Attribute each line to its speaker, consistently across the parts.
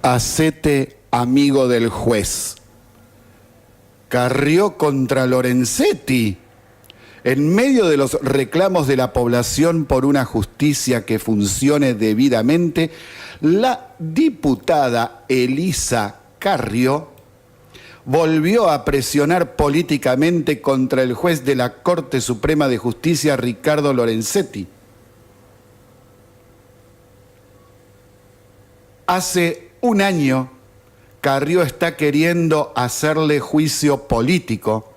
Speaker 1: Hacete amigo del juez. Carrió contra Lorenzetti. En medio de los reclamos de la población por una justicia que funcione debidamente, la diputada Elisa Carrió volvió a presionar políticamente contra el juez de la Corte Suprema de Justicia, Ricardo Lorenzetti. Hace un año, Carrió está queriendo hacerle juicio político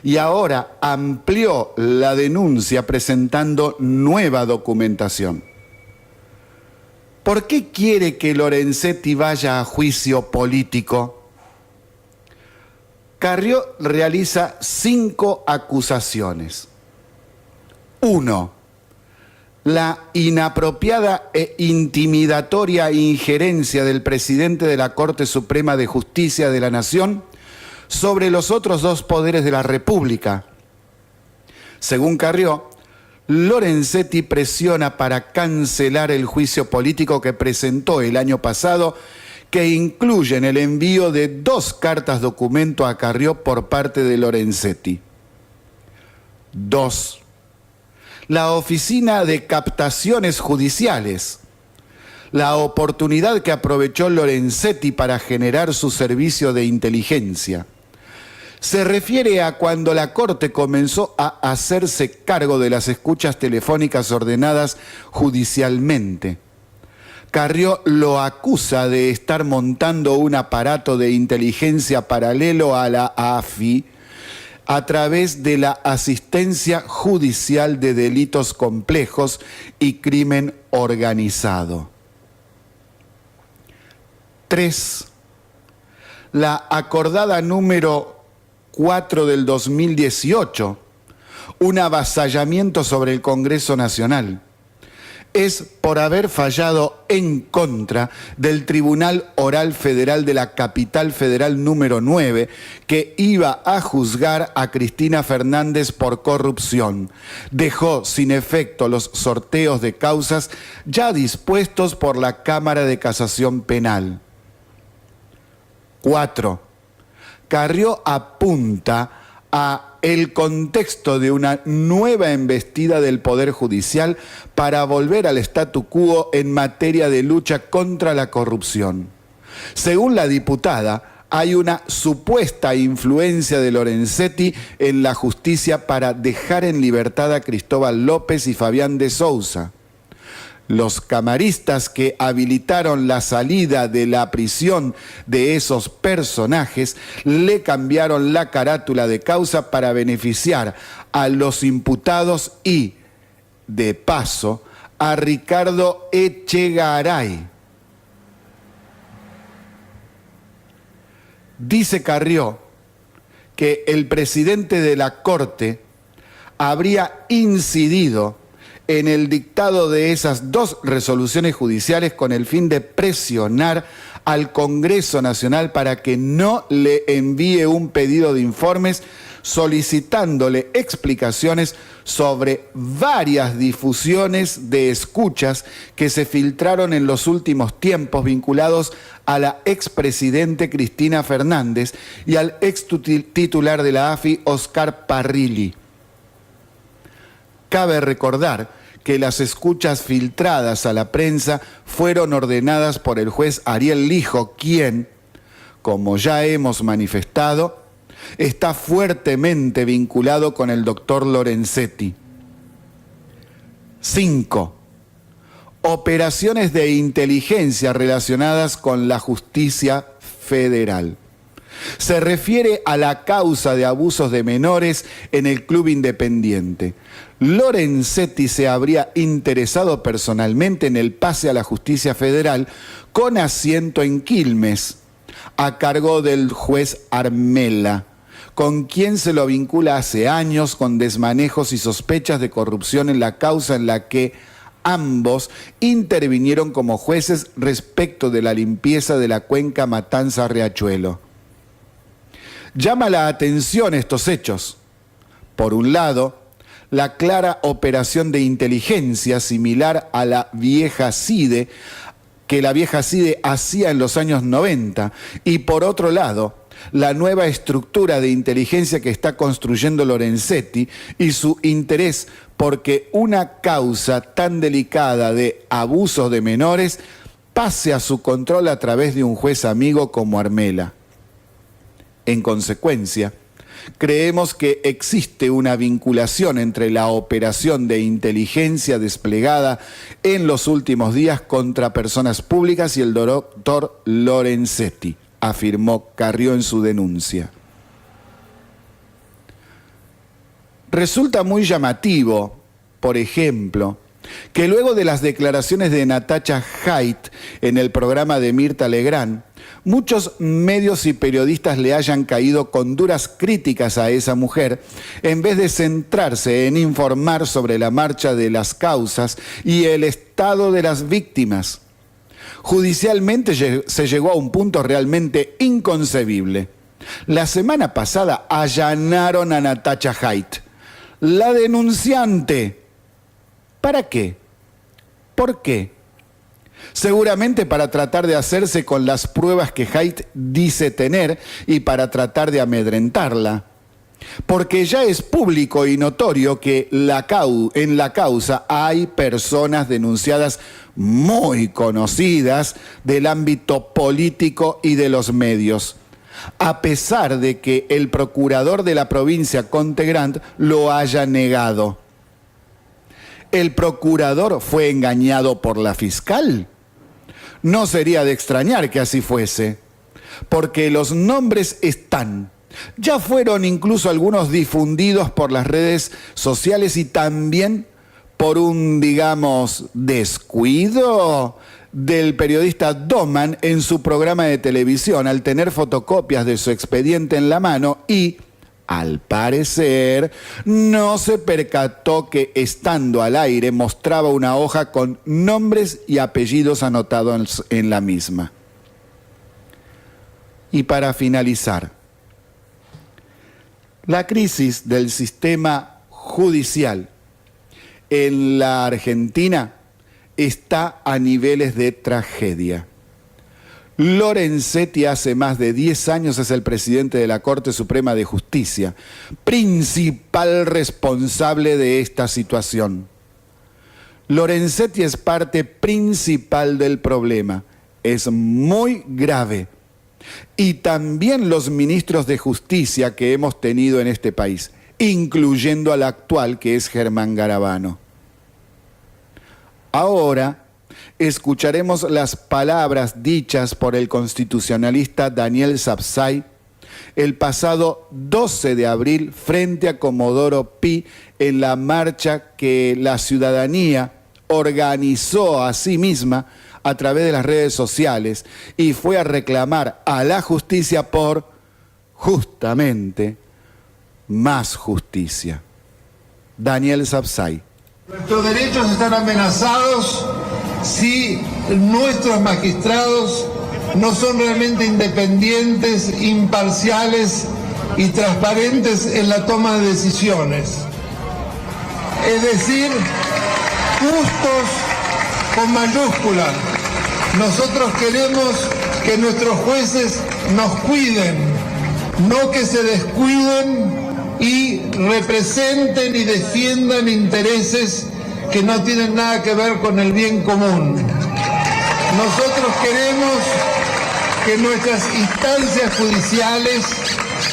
Speaker 1: y ahora amplió la denuncia presentando nueva documentación. ¿Por qué quiere que Lorenzetti vaya a juicio político? Carrió realiza 5 acusaciones. 1. La inapropiada e intimidatoria injerencia del presidente de la Corte Suprema de Justicia de la Nación sobre los otros 2 poderes de la República. Según Carrió, Lorenzetti presiona para cancelar el juicio político que presentó el año pasado, que incluyen el envío de 2 cartas documento a Carrió por parte de Lorenzetti. 2. La Oficina de Captaciones Judiciales, la oportunidad que aprovechó Lorenzetti para generar su servicio de inteligencia. Se refiere a cuando la Corte comenzó a hacerse cargo de las escuchas telefónicas ordenadas judicialmente. Carrió lo acusa de estar montando un aparato de inteligencia paralelo a la AFI a través de la Asistencia Judicial de Delitos Complejos y Crimen Organizado. 3. La acordada número 4 del 2018, un avasallamiento sobre el Congreso Nacional. Es por haber fallado en contra del Tribunal Oral Federal de la Capital Federal número 9, que iba a juzgar a Cristina Fernández por corrupción. Dejó sin efecto los sorteos de causas ya dispuestos por la Cámara de Casación Penal. 4. Carrió apunta a el contexto de una nueva embestida del Poder Judicial para volver al statu quo en materia de lucha contra la corrupción. Según la diputada, hay una supuesta influencia de Lorenzetti en la justicia para dejar en libertad a Cristóbal López y Fabián de Sousa. Los camaristas que habilitaron la salida de la prisión de esos personajes le cambiaron la carátula de causa para beneficiar a los imputados y, de paso, a Ricardo Echegaray. Dice Carrió que el presidente de la Corte habría incidido en el dictado de esas 2 resoluciones judiciales con el fin de presionar al Congreso Nacional para que no le envíe un pedido de informes solicitándole explicaciones sobre varias difusiones de escuchas que se filtraron en los últimos tiempos vinculados a la expresidente Cristina Fernández y al ex titular de la AFI, Oscar Parrilli. Cabe recordar que las escuchas filtradas a la prensa fueron ordenadas por el juez Ariel Lijo, quien, como ya hemos manifestado, está fuertemente vinculado con el doctor Lorenzetti. 5. Operaciones de inteligencia relacionadas con la justicia federal. Se refiere a la causa de abusos de menores en el Club Independiente. Lorenzetti se habría interesado personalmente en el pase a la justicia federal con asiento en Quilmes, a cargo del juez Armela, con quien se lo vincula hace años con desmanejos y sospechas de corrupción en la causa en la que ambos intervinieron como jueces respecto de la limpieza de la cuenca Matanza-Riachuelo. Llama la atención estos hechos. Por un lado, la clara operación de inteligencia similar a la vieja CIDE que la vieja CIDE hacía en los años 90, y por otro lado, la nueva estructura de inteligencia que está construyendo Lorenzetti y su interés porque una causa tan delicada de abusos de menores pase a su control a través de un juez amigo como Armela. En consecuencia, creemos que existe una vinculación entre la operación de inteligencia desplegada en los últimos días contra personas públicas y el doctor Lorenzetti, afirmó Carrió en su denuncia. Resulta muy llamativo, por ejemplo, que luego de las declaraciones de Natacha Haidt en el programa de Mirta Legrand, muchos medios y periodistas le hayan caído con duras críticas a esa mujer, en vez de centrarse en informar sobre la marcha de las causas y el estado de las víctimas. Judicialmente se llegó a un punto realmente inconcebible. La semana pasada allanaron a Natacha Haidt, la denunciante. ¿Para qué? ¿Por qué? Seguramente para tratar de hacerse con las pruebas que Haidt dice tener y para tratar de amedrentarla. Porque ya es público y notorio que en la causa hay personas denunciadas muy conocidas del ámbito político y de los medios, a pesar de que el procurador de la provincia, Conte Grant, lo haya negado. ¿El procurador fue engañado por la fiscal? No sería de extrañar que así fuese, porque los nombres están. Ya fueron incluso algunos difundidos por las redes sociales y también por un, digamos, descuido del periodista Doman en su programa de televisión al tener fotocopias de su expediente en la mano y, al parecer, no se percató que estando al aire mostraba una hoja con nombres y apellidos anotados en la misma. Y para finalizar, la crisis del sistema judicial en la Argentina está a niveles de tragedia. Lorenzetti hace más de 10 años es el presidente de la Corte Suprema de Justicia, principal responsable de esta situación. Lorenzetti es parte principal del problema, es muy grave. Y también los ministros de justicia que hemos tenido en este país, incluyendo al actual, que es Germán Garabano. Ahora escucharemos las palabras dichas por el constitucionalista Daniel Sapsay el pasado 12 de abril frente a Comodoro Pi en la marcha que la ciudadanía organizó a sí misma a través de las redes sociales y fue a reclamar a la justicia por, justamente, más justicia. Daniel Sapsay.
Speaker 2: Nuestros derechos están amenazados si nuestros magistrados no son realmente independientes, imparciales y transparentes en la toma de decisiones. Es decir, justos con mayúscula. Nosotros queremos que nuestros jueces nos cuiden, no que se descuiden y representen y defiendan intereses que no tienen nada que ver con el bien común. Nosotros queremos que nuestras instancias judiciales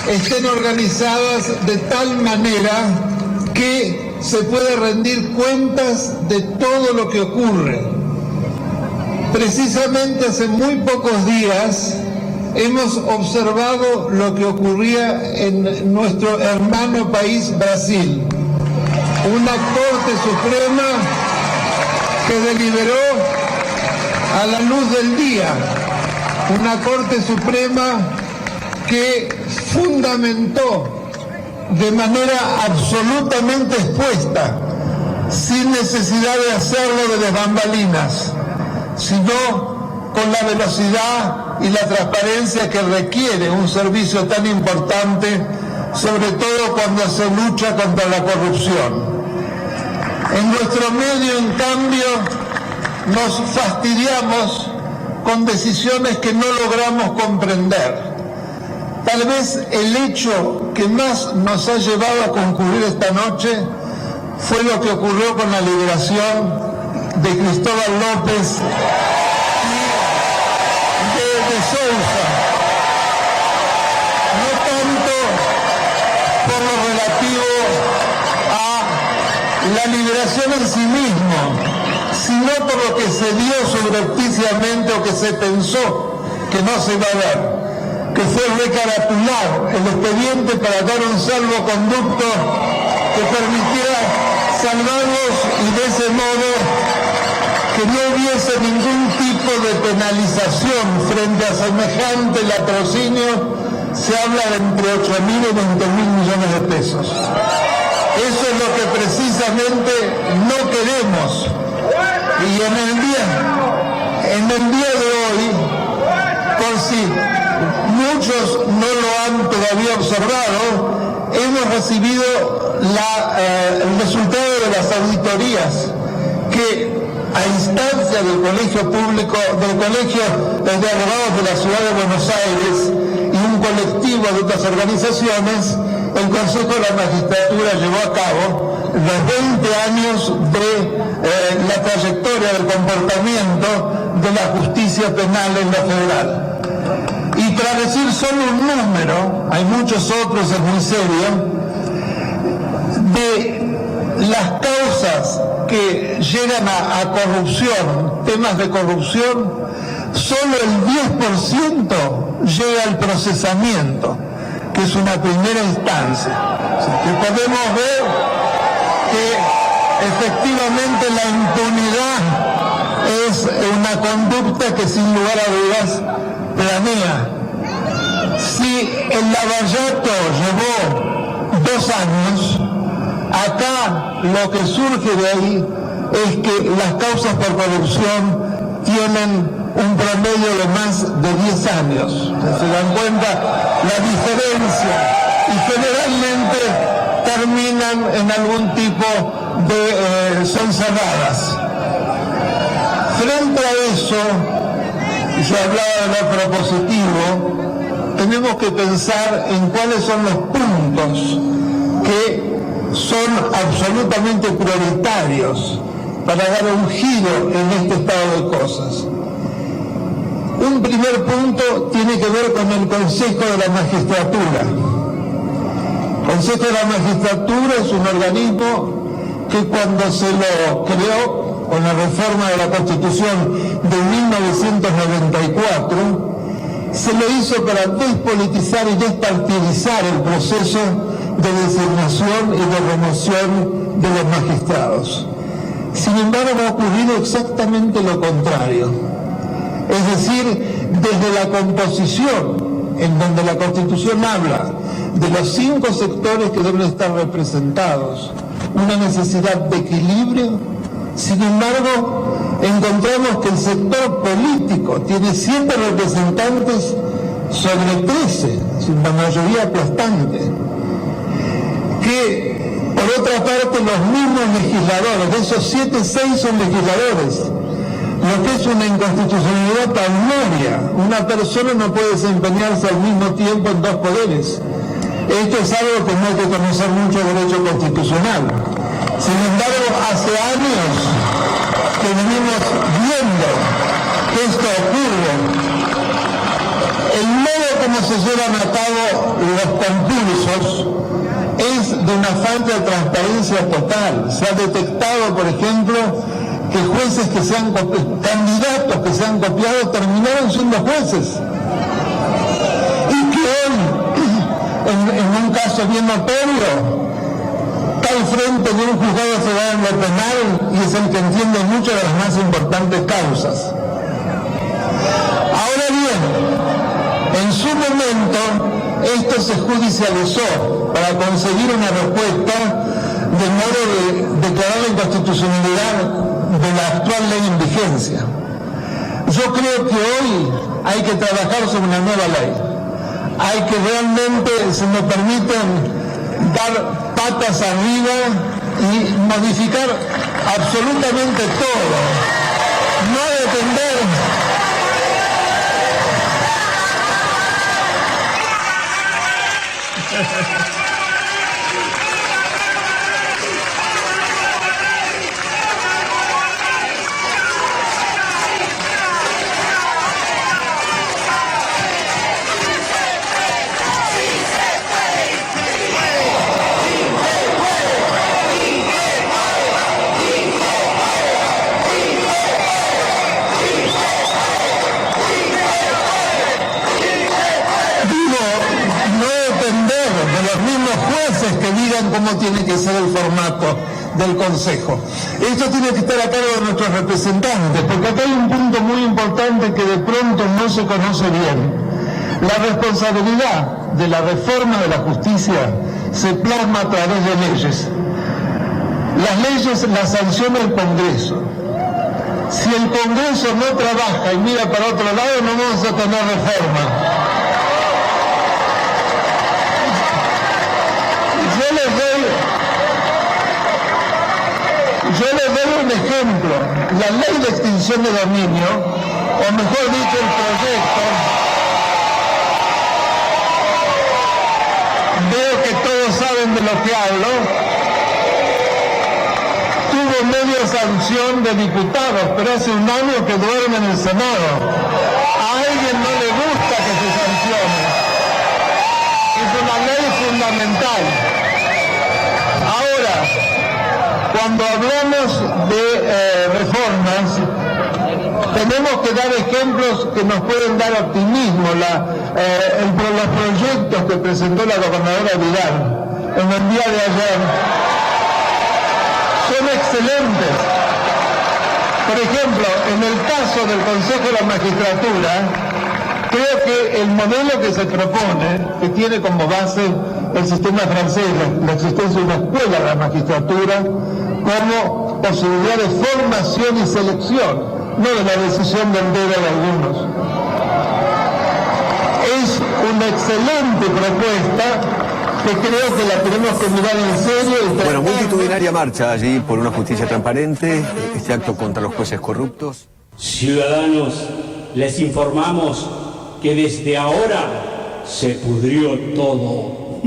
Speaker 2: estén organizadas de tal manera que se pueda rendir cuentas de todo lo que ocurre. Precisamente hace muy pocos días hemos observado lo que ocurría en nuestro hermano país Brasil. Una Corte Suprema que deliberó a la luz del día. Una Corte Suprema que fundamentó de manera absolutamente expuesta, sin necesidad de hacerlo de bambalinas, sino con la velocidad y la transparencia que requiere un servicio tan importante, sobre todo cuando se lucha contra la corrupción. En nuestro medio, en cambio, nos fastidiamos con decisiones que no logramos comprender. Tal vez el hecho que más nos ha llevado a concluir esta noche fue lo que ocurrió con la liberación de Cristóbal López y de Sousa. No tanto por lo relativo a la liberación en sí mismo, sino por lo que se dio subrepticiamente o que se pensó que no se iba a ver, que fue recaratular el expediente para dar un salvoconducto que permitiera salvarlos y de ese modo que no hubiese ningún tipo de penalización frente a semejante latrocinio. Se habla de entre 8.000 y 20.000 millones de pesos. Eso es lo que precisamente no queremos. Y en el día de hoy, por si muchos no lo han todavía observado, hemos recibido el resultado de las auditorías que, a instancia del Colegio Público, del Colegio de Abogados de la Ciudad de Buenos Aires y un colectivo de otras organizaciones, el Consejo de la Magistratura llevó a cabo los 20 años de la trayectoria del comportamiento de la justicia penal en la federal. Y para decir solo un número, hay muchos otros, es muy serio, de las causas que llegan a corrupción, temas de corrupción, solo el 10% llega al procesamiento, que es una primera instancia. O sea, que podemos ver que efectivamente la impunidad es una conducta que sin lugar a dudas planea. Si el Lavallato llevó 2 años, acá lo que surge de ahí es que las causas por corrupción tienen un promedio de más de 10 años. Se dan cuenta la diferencia y generalmente terminan en algún tipo de son cerradas. Frente a eso, yo hablaba de lo propositivo, tenemos que pensar en cuáles son los puntos que son absolutamente prioritarios para dar un giro en este estado de cosas. Un primer punto tiene que ver con el Consejo de la Magistratura. El Consejo de la Magistratura es un organismo que cuando se lo creó con la reforma de la Constitución de 1994, se lo hizo para despolitizar y despartidizar el proceso de designación y de remoción de los magistrados. Sin embargo, ha ocurrido exactamente lo contrario. Es decir, desde la composición, en donde la Constitución habla de los 5 sectores que deben estar representados, una necesidad de equilibrio, sin embargo, encontramos que el sector político tiene 7 representantes sobre 13, sin la mayoría aplastante. Que, por otra parte, los mismos legisladores, de esos 7, 6 son legisladores, lo que es una inconstitucionalidad tan obvia. Una persona no puede desempeñarse al mismo tiempo en 2 poderes. Esto es algo que no hay que conocer mucho derecho constitucional. Sin embargo, hace años que venimos viendo que esto ocurre. El modo como se llevan a cabo los concursos es de una falta de transparencia total. Se ha detectado, por ejemplo, que jueces que se han candidatos que se han copiado terminaron siendo jueces. Y que hoy, en un caso bien notorio, está al frente de un juzgado federal en lo penal y es el que entiende muchas de las más importantes causas. Ahora bien, en su momento, esto se judicializó para conseguir una respuesta de modo de declarar la inconstitucionalidad de la actual ley en vigencia. Yo creo que hoy hay que trabajar sobre una nueva ley. Hay que realmente, si me permiten, dar patas arriba y modificar absolutamente todo. No depender Cómo tiene que ser el formato del Consejo. Esto tiene que estar a cargo de nuestros representantes, porque acá hay un punto muy importante que de pronto no se conoce bien. La responsabilidad de la reforma de la justicia se plasma a través de leyes. Las leyes las sanciona el Congreso. Si el Congreso no trabaja y mira para otro lado, no vamos a tener reforma. Yo les doy un ejemplo. La ley de extinción de dominio, o mejor dicho, el proyecto, veo que todos saben de lo que hablo, tuvo media sanción de diputados, pero hace un año que duerme en el Senado. A alguien no le gusta que se sancione. Es una ley fundamental. Ahora, cuando hablamos de reformas, tenemos que dar ejemplos que nos pueden dar optimismo. Los proyectos que presentó la gobernadora Vidal en el día de ayer son excelentes. Por ejemplo, en el caso del Consejo de la Magistratura, creo que el modelo que se propone, que tiene como base el sistema francés, la existencia de una escuela de la magistratura, como posibilidad de formación y selección, no de la decisión del dedo de algunos. Es una excelente propuesta que creo que la tenemos que mirar en serio.
Speaker 3: Bueno, multitudinaria marcha allí por una justicia transparente, este acto contra los jueces corruptos.
Speaker 4: Ciudadanos, les informamos que desde ahora se pudrió todo.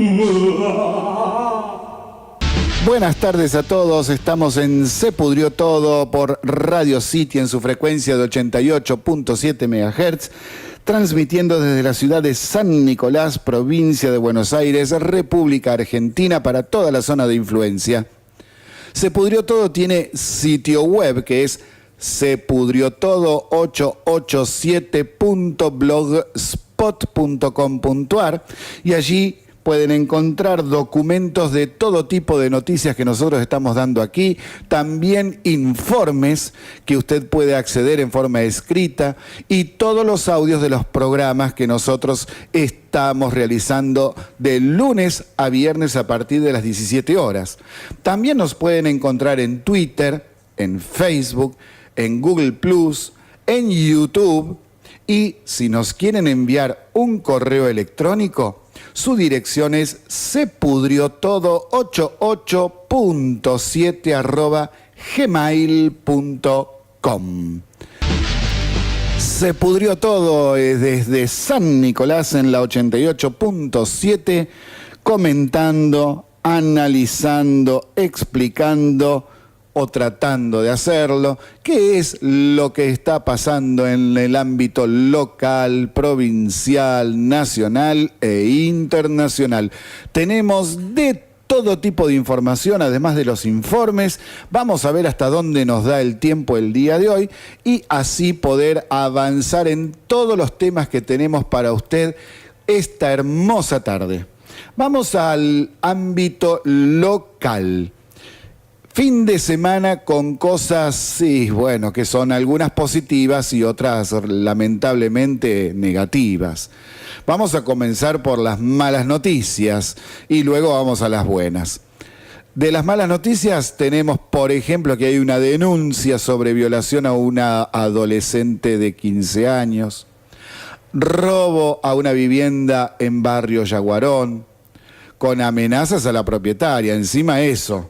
Speaker 1: Buenas tardes a todos, estamos en Se Pudrió Todo por Radio City en su frecuencia de 88.7 MHz, transmitiendo desde la ciudad de San Nicolás, provincia de Buenos Aires, República Argentina, para toda la zona de influencia. Se Pudrió Todo tiene sitio web que es sepudriotodo887.blogspot.com.ar y allí pueden encontrar documentos de todo tipo de noticias que nosotros estamos dando aquí, también informes que usted puede acceder en forma escrita y todos los audios de los programas que nosotros estamos realizando de lunes a viernes a partir de las 17 horas. También nos pueden encontrar en Twitter, en Facebook, en Google+, en YouTube, y si nos quieren enviar un correo electrónico, su dirección es sepudriotodo887@gmail.com. Se Pudrió Todo desde San Nicolás en la 88.7, comentando, analizando, explicando o tratando de hacerlo, qué es lo que está pasando en el ámbito local, provincial, nacional e internacional. Tenemos de todo tipo de información, además de los informes. Vamos a ver hasta dónde nos da el tiempo el día de hoy y así poder avanzar en todos los temas que tenemos para usted esta hermosa tarde. Vamos al ámbito local. Fin de semana con cosas, sí, bueno, que son algunas positivas y otras lamentablemente negativas. Vamos a comenzar por las malas noticias y luego vamos a las buenas. De las malas noticias tenemos, por ejemplo, que hay una denuncia sobre violación a una adolescente de 15 años, robo a una vivienda en barrio Yaguarón, con amenazas a la propietaria, encima eso.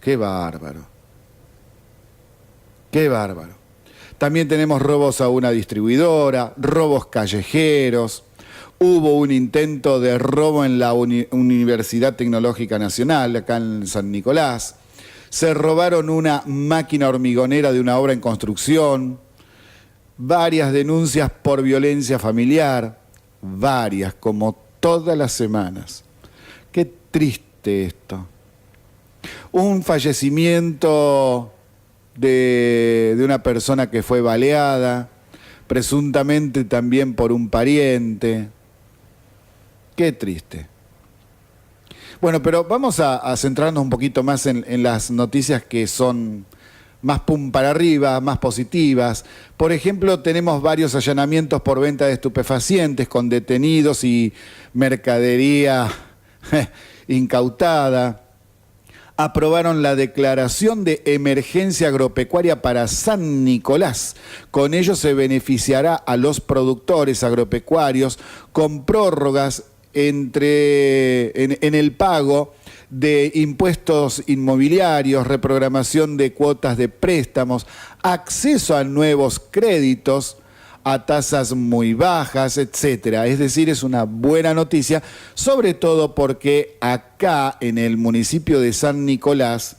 Speaker 1: Qué bárbaro. Qué bárbaro. También tenemos robos a una distribuidora, robos callejeros, Hubo un intento de robo en la Universidad Tecnológica Nacional, acá en San Nicolás. Se robaron una máquina hormigonera de una obra en construcción. Varias denuncias por violencia familiar. Varias, como todas las semanas. Qué triste esto. Un fallecimiento de una persona que fue baleada, presuntamente también por un pariente. Qué triste. Bueno, pero vamos a centrarnos un poquito más en las noticias que son más pum para arriba, más positivas. Por ejemplo, tenemos varios allanamientos por venta de estupefacientes con detenidos y mercadería incautada. Aprobaron la declaración de emergencia agropecuaria para San Nicolás. Con ello se beneficiará a los productores agropecuarios con prórrogas en el pago de impuestos inmobiliarios, reprogramación de cuotas de préstamos, acceso a nuevos créditos a tasas muy bajas, etcétera. Es decir, es una buena noticia, sobre todo porque acá en el municipio de San Nicolás,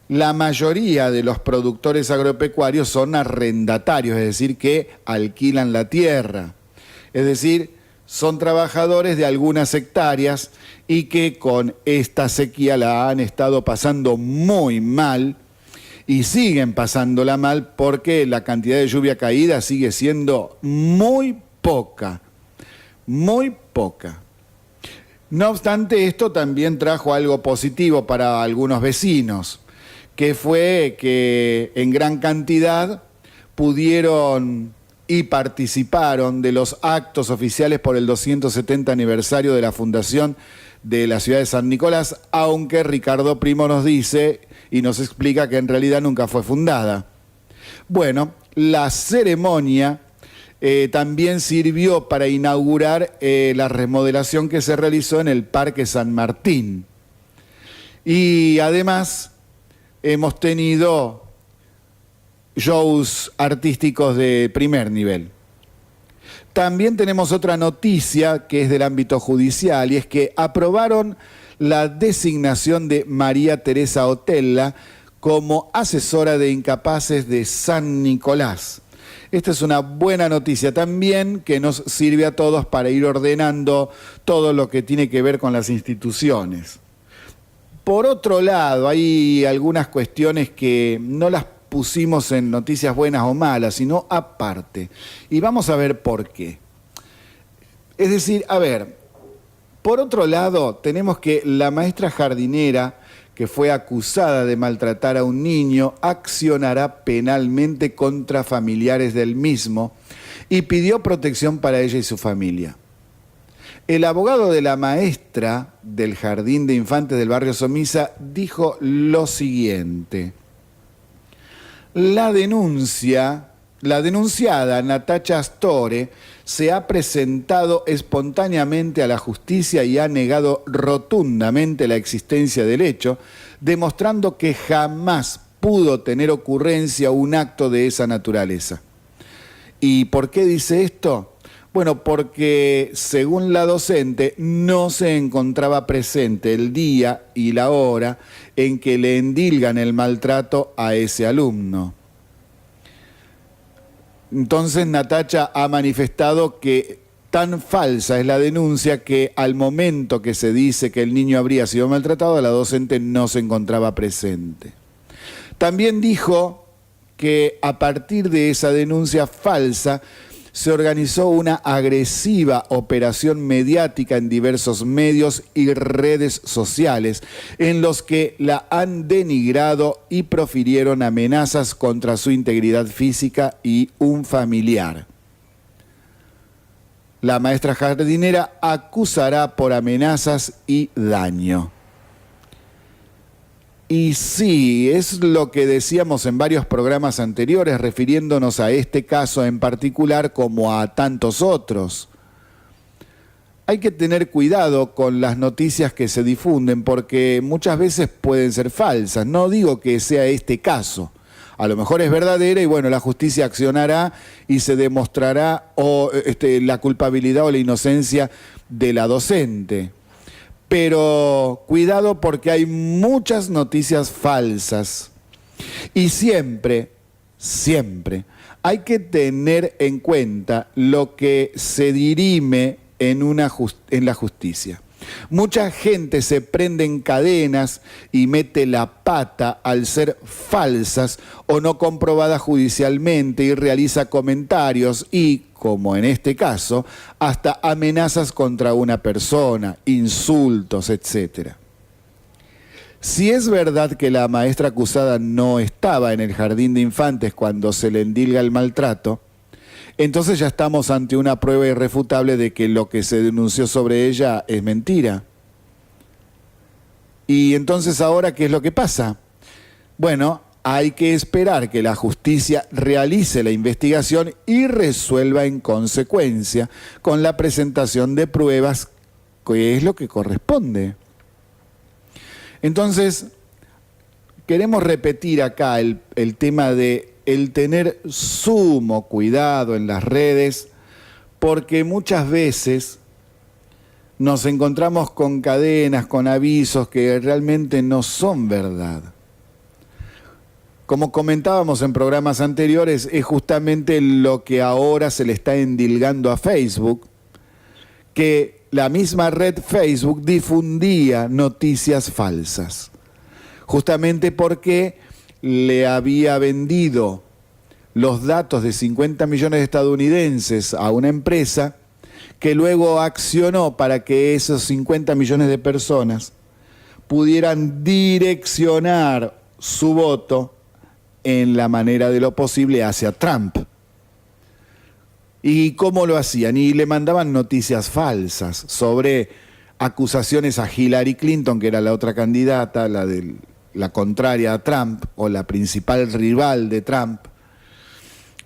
Speaker 1: la mayoría de los productores agropecuarios son arrendatarios, es decir, que alquilan la tierra. Es decir, son trabajadores de algunas hectáreas y que con esta sequía la han estado pasando muy mal y siguen pasándola mal porque la cantidad de lluvia caída sigue siendo muy poca, muy poca. No obstante, esto también trajo algo positivo para algunos vecinos, que fue que en gran cantidad pudieron y participaron de los actos oficiales por el 270 aniversario de la fundación de la ciudad de San Nicolás, aunque Ricardo Primo nos dice y nos explica que en realidad nunca fue fundada. Bueno, la ceremonia también sirvió para inaugurar la remodelación que se realizó en el Parque San Martín. Y además hemos tenido shows artísticos de primer nivel. También tenemos otra noticia que es del ámbito judicial y es que aprobaron la designación de María Teresa Otella como asesora de incapaces de San Nicolás. Esta es una buena noticia también que nos sirve a todos para ir ordenando todo lo que tiene que ver con las instituciones. Por otro lado, hay algunas cuestiones que no las pusimos en noticias buenas o malas, sino aparte. Y vamos a ver por qué. Es decir, a ver, por otro lado, tenemos que la maestra jardinera que fue acusada de maltratar a un niño accionará penalmente contra familiares del mismo y pidió protección para ella y su familia. El abogado de la maestra del Jardín de Infantes del barrio Somisa dijo lo siguiente: La denunciada Natacha Astore se ha presentado espontáneamente a la justicia y ha negado rotundamente la existencia del hecho, demostrando que jamás pudo tener ocurrencia un acto de esa naturaleza. ¿Y por qué dice esto? Bueno, porque según la docente no se encontraba presente el día y la hora en que le endilgan el maltrato a ese alumno. Entonces Natacha ha manifestado que tan falsa es la denuncia que al momento que se dice que el niño habría sido maltratado, la docente no se encontraba presente. También dijo que a partir de esa denuncia falsa se organizó una agresiva operación mediática en diversos medios y redes sociales en los que la han denigrado y profirieron amenazas contra su integridad física y un familiar. La maestra jardinera acusará por amenazas y daño. Y sí, es lo que decíamos en varios programas anteriores, refiriéndonos a este caso en particular como a tantos otros. Hay que tener cuidado con las noticias que se difunden porque muchas veces pueden ser falsas. No digo que sea este caso. a lo mejor es verdadera y bueno, la justicia accionará y se demostrará la culpabilidad o la inocencia de la docente. Pero cuidado porque hay muchas noticias falsas y siempre hay que tener en cuenta lo que se dirime en la justicia. Mucha gente se prende en cadenas y mete la pata al ser falsas o no comprobadas judicialmente y realiza comentarios y, como en este caso, hasta amenazas contra una persona, insultos, etc. Si es verdad que la maestra acusada no estaba en el jardín de infantes cuando se le endilga el maltrato, entonces ya estamos ante una prueba irrefutable de que lo que se denunció sobre ella es mentira. Y entonces ahora, ¿qué es lo que pasa? Bueno, hay que esperar que la justicia realice la investigación y resuelva en consecuencia con la presentación de pruebas, que es lo que corresponde. Entonces, queremos repetir acá el tema de el tener sumo cuidado en las redes, porque muchas veces nos encontramos con cadenas, con avisos que realmente no son verdad. Como comentábamos en programas anteriores, es justamente lo que ahora se le está endilgando a Facebook, que la misma red Facebook difundía noticias falsas, justamente porque le había vendido los datos de 50 millones de estadounidenses a una empresa que luego accionó para que esos 50 millones de personas pudieran direccionar su voto en la manera de lo posible hacia Trump. ¿Y cómo lo hacían? Y le mandaban noticias falsas sobre acusaciones a Hillary Clinton, que era la otra candidata, la contraria a Trump o la principal rival de Trump.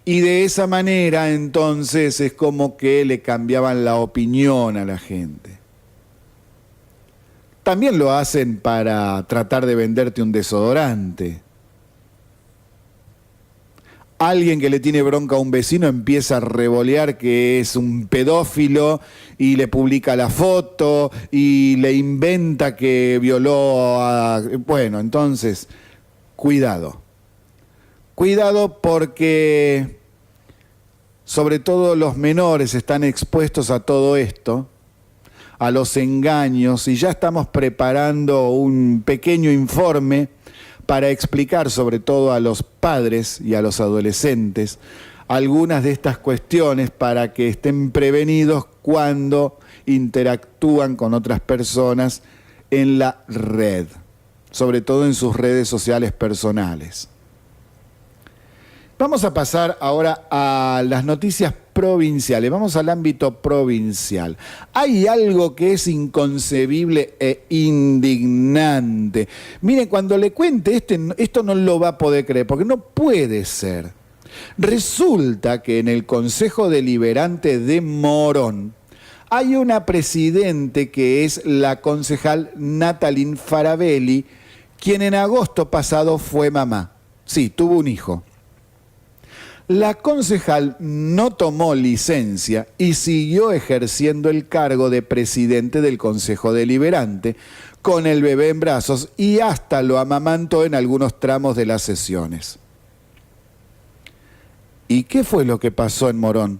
Speaker 1: Y de esa manera entonces es como que le cambiaban la opinión a la gente. También lo hacen para tratar de venderte un desodorante. Alguien que le tiene bronca a un vecino empieza a revolear que es un pedófilo y le publica la foto y le inventa que violó a... Bueno, entonces, cuidado. Cuidado porque sobre todo los menores están expuestos a todo esto, a los engaños, y ya estamos preparando un pequeño informe para explicar sobre todo a los padres y a los adolescentes algunas de estas cuestiones para que estén prevenidos cuando interactúan con otras personas en la red, sobre todo en sus redes sociales personales. Vamos a pasar ahora a las noticias provinciales, vamos al ámbito provincial. Hay algo que es inconcebible e indignante. Miren, cuando le cuente esto no lo va a poder creer, porque no puede ser. Resulta que en el Consejo Deliberante de Morón hay una presidente que es la concejal Natalín Farabelli, quien en agosto pasado fue mamá. Sí, tuvo un hijo. La concejal no tomó licencia y siguió ejerciendo el cargo de presidente del Consejo Deliberante con el bebé en brazos y hasta lo amamantó en algunos tramos de las sesiones. ¿Y qué fue lo que pasó en Morón?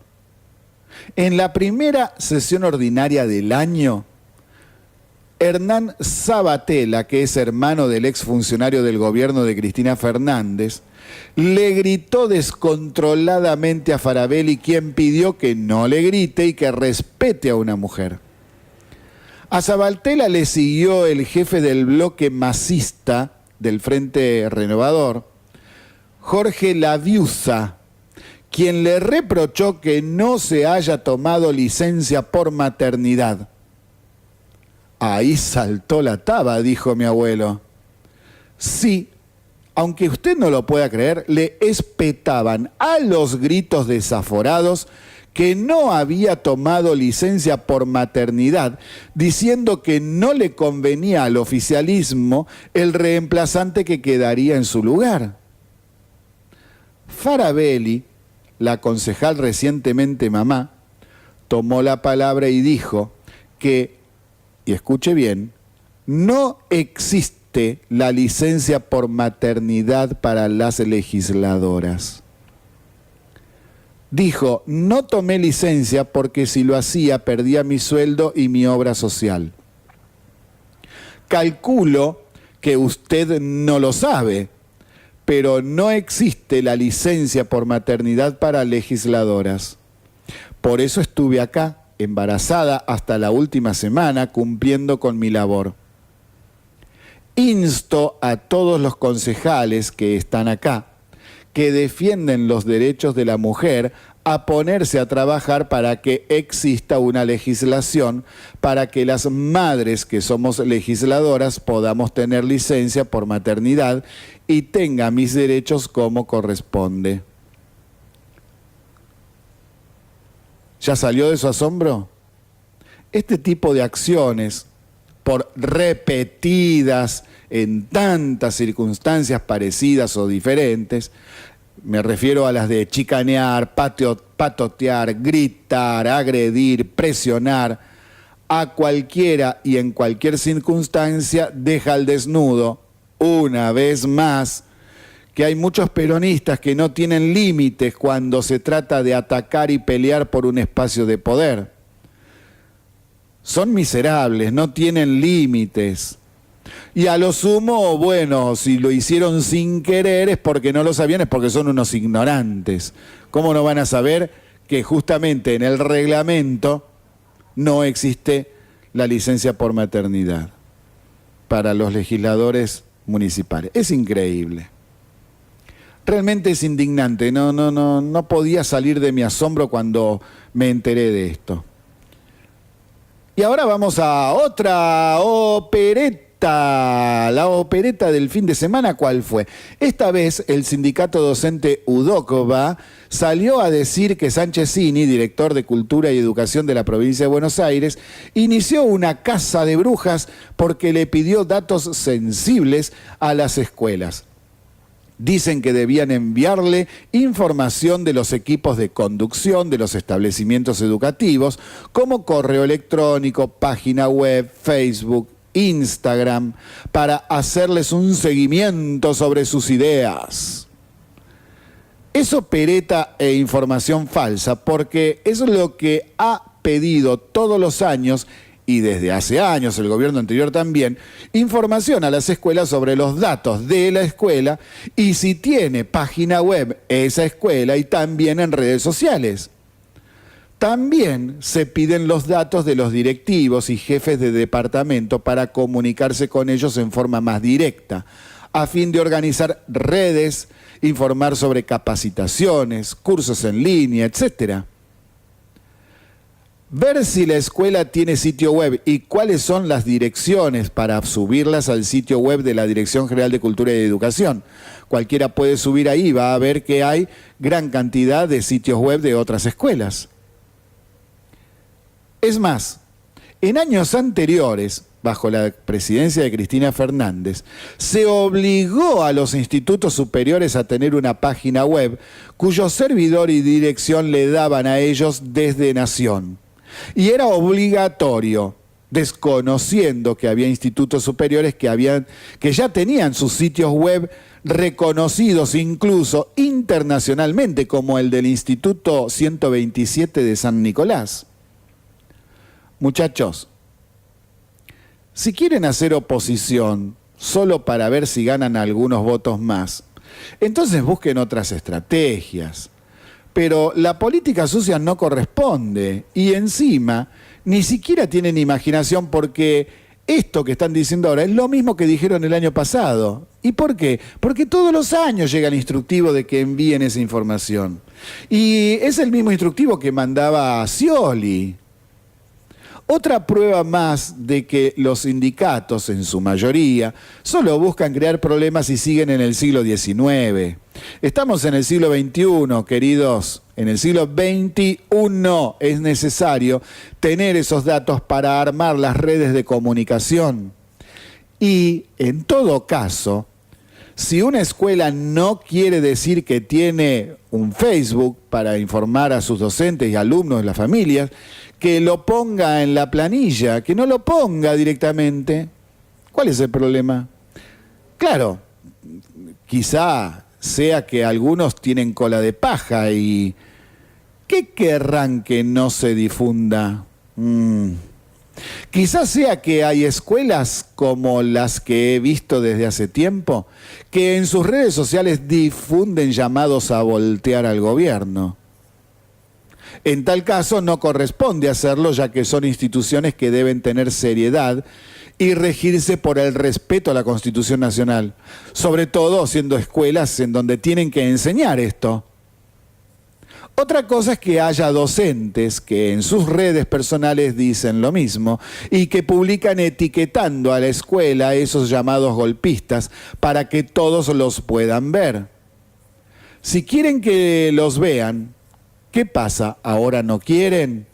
Speaker 1: En la primera sesión ordinaria del año, Hernán Sabatella, que es hermano del exfuncionario del gobierno de Cristina Fernández, le gritó descontroladamente a Farabelli, quien pidió que no le grite y que respete a una mujer. A Sabatella le siguió el jefe del bloque masista del Frente Renovador, Jorge Laviusa, quien le reprochó que no se haya tomado licencia por maternidad. Ahí saltó la taba, dijo mi abuelo. Sí, aunque usted no lo pueda creer, le espetaban a los gritos desaforados que no había tomado licencia por maternidad, diciendo que no le convenía al oficialismo el reemplazante que quedaría en su lugar. Farabelli, la concejal recientemente mamá, tomó la palabra y dijo que, y escuche bien, no existe la licencia por maternidad para las legisladoras. Dijo, no tomé licencia porque si lo hacía perdía mi sueldo y mi obra social. Calculo que usted no lo sabe, pero no existe la licencia por maternidad para legisladoras. Por eso estuve acá, embarazada hasta la última semana, cumpliendo con mi labor. Insto a todos los concejales que están acá, que defienden los derechos de la mujer, a ponerse a trabajar para que exista una legislación, para que las madres que somos legisladoras podamos tener licencia por maternidad y tenga mis derechos como corresponde. ¿Ya salió de su asombro? Este tipo de acciones, por repetidas en tantas circunstancias parecidas o diferentes, me refiero a las de chicanear, patotear, gritar, agredir, presionar, a cualquiera y en cualquier circunstancia deja al desnudo, una vez más, que hay muchos peronistas que no tienen límites cuando se trata de atacar y pelear por un espacio de poder. Son miserables, no tienen límites. Y a lo sumo, bueno, si lo hicieron sin querer es porque no lo sabían, es porque son unos ignorantes. ¿Cómo no van a saber que justamente en el reglamento no existe la licencia por maternidad para los legisladores municipales? Es increíble. Realmente es indignante. No podía salir de mi asombro cuando me enteré de esto. Y ahora vamos a otra opereta. La opereta del fin de semana, ¿cuál fue? Esta vez el sindicato docente UDOCBA salió a decir que Sanchezini, director de Cultura y Educación de la provincia de Buenos Aires, inició una caza de brujas porque le pidió datos sensibles a las escuelas. Dicen que debían enviarle información de los equipos de conducción de los establecimientos educativos, como correo electrónico, página web, Facebook, Instagram, para hacerles un seguimiento sobre sus ideas. Es opereta e información falsa porque es lo que ha pedido todos los años y desde hace años el gobierno anterior también, información a las escuelas sobre los datos de la escuela y si tiene página web esa escuela y también en redes sociales. También se piden los datos de los directivos y jefes de departamento para comunicarse con ellos en forma más directa, a fin de organizar redes, informar sobre capacitaciones, cursos en línea, etc. Ver si la escuela tiene sitio web y cuáles son las direcciones para subirlas al sitio web de la Dirección General de Cultura y Educación. Cualquiera puede subir ahí, va a ver que hay gran cantidad de sitios web de otras escuelas. Es más, en años anteriores, bajo la presidencia de Cristina Fernández, se obligó a los institutos superiores a tener una página web cuyo servidor y dirección le daban a ellos desde Nación. Y era obligatorio, desconociendo que había institutos superiores que ya tenían sus sitios web reconocidos incluso internacionalmente, como el del Instituto 127 de San Nicolás. Muchachos, si quieren hacer oposición solo para ver si ganan algunos votos más, entonces busquen otras estrategias. Pero la política sucia no corresponde y encima ni siquiera tienen imaginación porque esto que están diciendo ahora es lo mismo que dijeron el año pasado. ¿Y por qué? Porque todos los años llega el instructivo de que envíen esa información. Y es el mismo instructivo que mandaba Scioli. Otra prueba más de que los sindicatos, en su mayoría, solo buscan crear problemas y siguen en el siglo XIX. Estamos en el siglo XXI, queridos. En el siglo XXI es necesario tener esos datos para armar las redes de comunicación. Y, en todo caso, Si una escuela no quiere decir que tiene un Facebook para informar a sus docentes y alumnos de las familias, que lo ponga en la planilla, que no lo ponga directamente. ¿Cuál es el problema? Claro, quizá sea que algunos tienen cola de paja y ¿qué querrán que no se difunda? Quizás sea que hay escuelas como las que he visto desde hace tiempo que en sus redes sociales difunden llamados a voltear al gobierno. En tal caso no corresponde hacerlo, ya que son instituciones que deben tener seriedad y regirse por el respeto a la Constitución Nacional, sobre todo siendo escuelas en donde tienen que enseñar esto. Otra cosa es que haya docentes que en sus redes personales dicen lo mismo y que publican etiquetando a la escuela esos llamados golpistas para que todos los puedan ver. Si quieren que los vean, ¿qué pasa? ¿Ahora no quieren?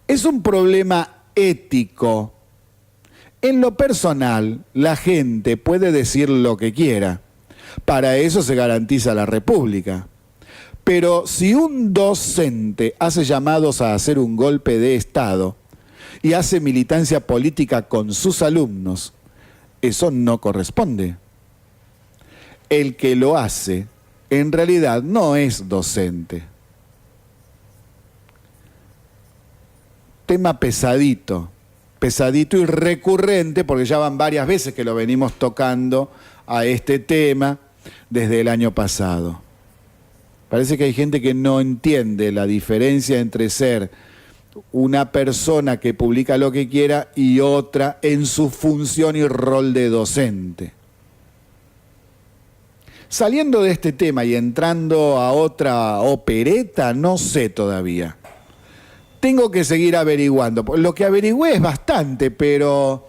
Speaker 1: Es un problema ético. En lo personal, la gente puede decir lo que quiera. Para eso se garantiza la República. Pero si un docente hace llamados a hacer un golpe de Estado y hace militancia política con sus alumnos, eso no corresponde. El que lo hace, en realidad, no es docente. Tema pesadito y recurrente, porque ya van varias veces que lo venimos tocando a este tema desde el año pasado. Parece que hay gente que no entiende la diferencia entre ser una persona que publica lo que quiera y otra en su función y rol de docente. Saliendo de este tema y entrando a otra opereta, no sé todavía. Tengo que seguir averiguando. Lo que averigüé es bastante, pero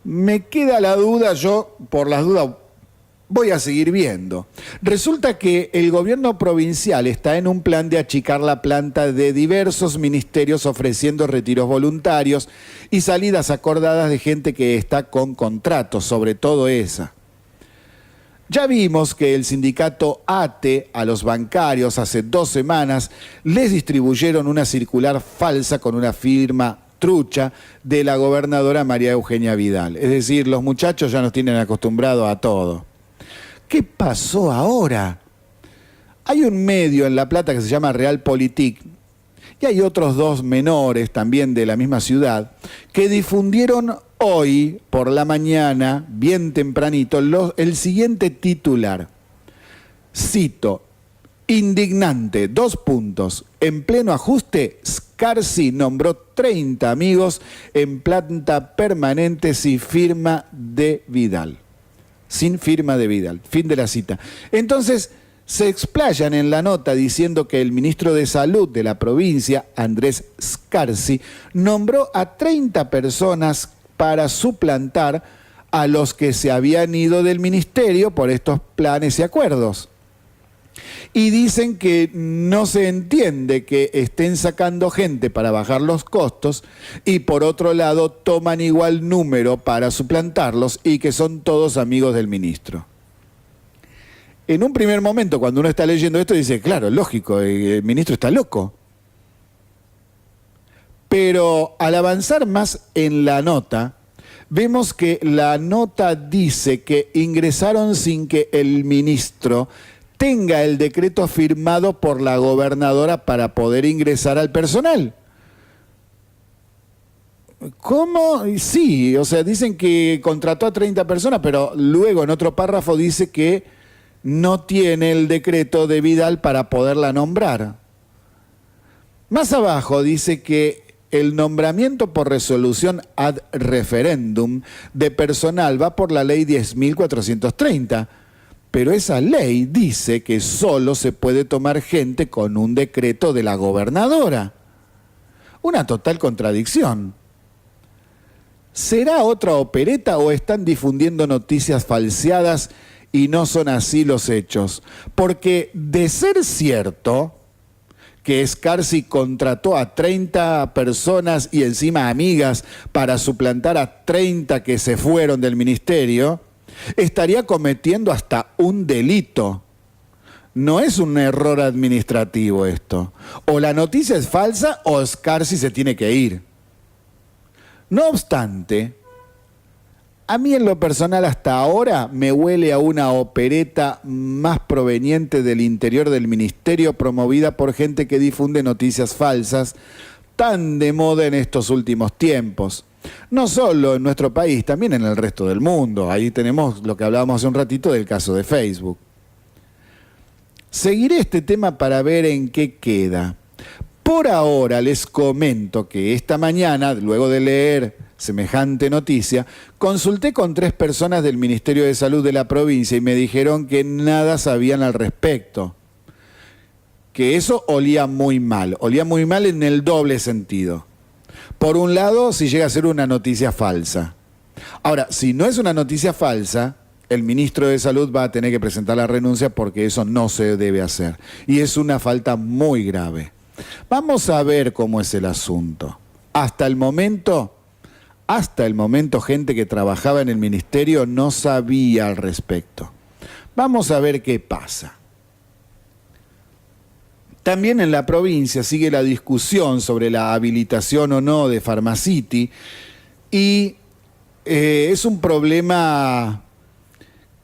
Speaker 1: me queda la duda, yo por las dudas voy a seguir viendo. Resulta que el gobierno provincial está en un plan de achicar la planta de diversos ministerios ofreciendo retiros voluntarios y salidas acordadas de gente que está con contratos, sobre todo esa. Ya vimos que el sindicato ATE a los bancarios hace 2 semanas les distribuyeron una circular falsa con una firma trucha de la gobernadora María Eugenia Vidal. Es decir, los muchachos ya nos tienen acostumbrados a todo. ¿Qué pasó ahora? Hay un medio en La Plata que se llama Realpolitik y hay otros 2 menores también de la misma ciudad que difundieron hoy por la mañana, bien tempranito, el siguiente titular. Cito: indignante, 2 puntos. En pleno ajuste, Scarsi nombró 30 amigos en planta permanente sin firma de Vidal. Sin firma de Vidal. Fin de la cita. Entonces, se explayan en la nota diciendo que el ministro de Salud de la provincia, Andrés Scarsi, nombró a 30 personas para suplantar a los que se habían ido del ministerio por estos planes y acuerdos. Y dicen que no se entiende que estén sacando gente para bajar los costos y por otro lado toman igual número para suplantarlos y que son todos amigos del ministro. En un primer momento, cuando uno está leyendo esto, dice, claro, lógico, el ministro está loco. Pero al avanzar más en la nota, vemos que la nota dice que ingresaron sin que el ministro tenga el decreto firmado por la gobernadora para poder ingresar al personal. ¿Cómo? Sí, o sea, dicen que contrató a 30 personas, pero luego en otro párrafo dice que no tiene el decreto de Vidal para poderla nombrar. Más abajo dice que el nombramiento por resolución ad referendum de personal va por la ley 10.430, pero esa ley dice que solo se puede tomar gente con un decreto de la gobernadora. Una total contradicción. ¿Será otra opereta o están difundiendo noticias falseadas y no son así los hechos? Porque de ser cierto que Scarsi contrató a 30 personas y encima amigas para suplantar a 30 que se fueron del ministerio, estaría cometiendo hasta un delito. No es un error administrativo esto. O la noticia es falsa o Scarsi se tiene que ir. No obstante, a mí en lo personal hasta ahora me huele a una opereta más proveniente del interior del ministerio, promovida por gente que difunde noticias falsas, tan de moda en estos últimos tiempos. No solo en nuestro país, también en el resto del mundo. Ahí tenemos lo que hablábamos hace un ratito del caso de Facebook. Seguiré este tema para ver en qué queda. Por ahora les comento que esta mañana, luego de leer semejante noticia, consulté con 3 personas del Ministerio de Salud de la provincia y me dijeron que nada sabían al respecto. Que eso olía muy mal en el doble sentido. Por un lado, si llega a ser una noticia falsa. Ahora, si no es una noticia falsa, el ministro de Salud va a tener que presentar la renuncia porque eso no se debe hacer. Y es una falta muy grave. Vamos a ver cómo es el asunto. Hasta el momento, gente que trabajaba en el ministerio no sabía al respecto. Vamos a ver qué pasa. También en la provincia sigue la discusión sobre la habilitación o no de Pharmacity y es un problema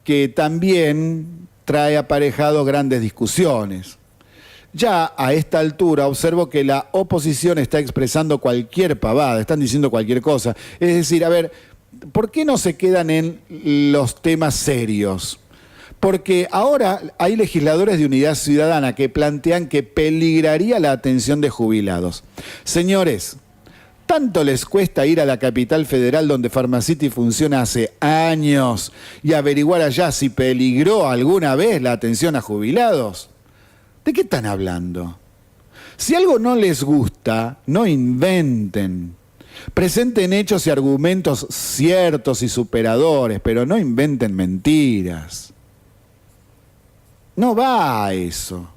Speaker 1: que también trae aparejado grandes discusiones. Ya a esta altura observo que la oposición está expresando cualquier pavada, están diciendo cualquier cosa. Es decir, a ver, ¿por qué no se quedan en los temas serios? Porque ahora hay legisladores de Unidad Ciudadana que plantean que peligraría la atención de jubilados. Señores, ¿tanto les cuesta ir a la capital federal donde Pharmacity funciona hace años y averiguar allá si peligró alguna vez la atención a jubilados? ¿De qué están hablando? Si algo no les gusta, no inventen. Presenten hechos y argumentos ciertos y superadores, pero no inventen mentiras. No va a eso.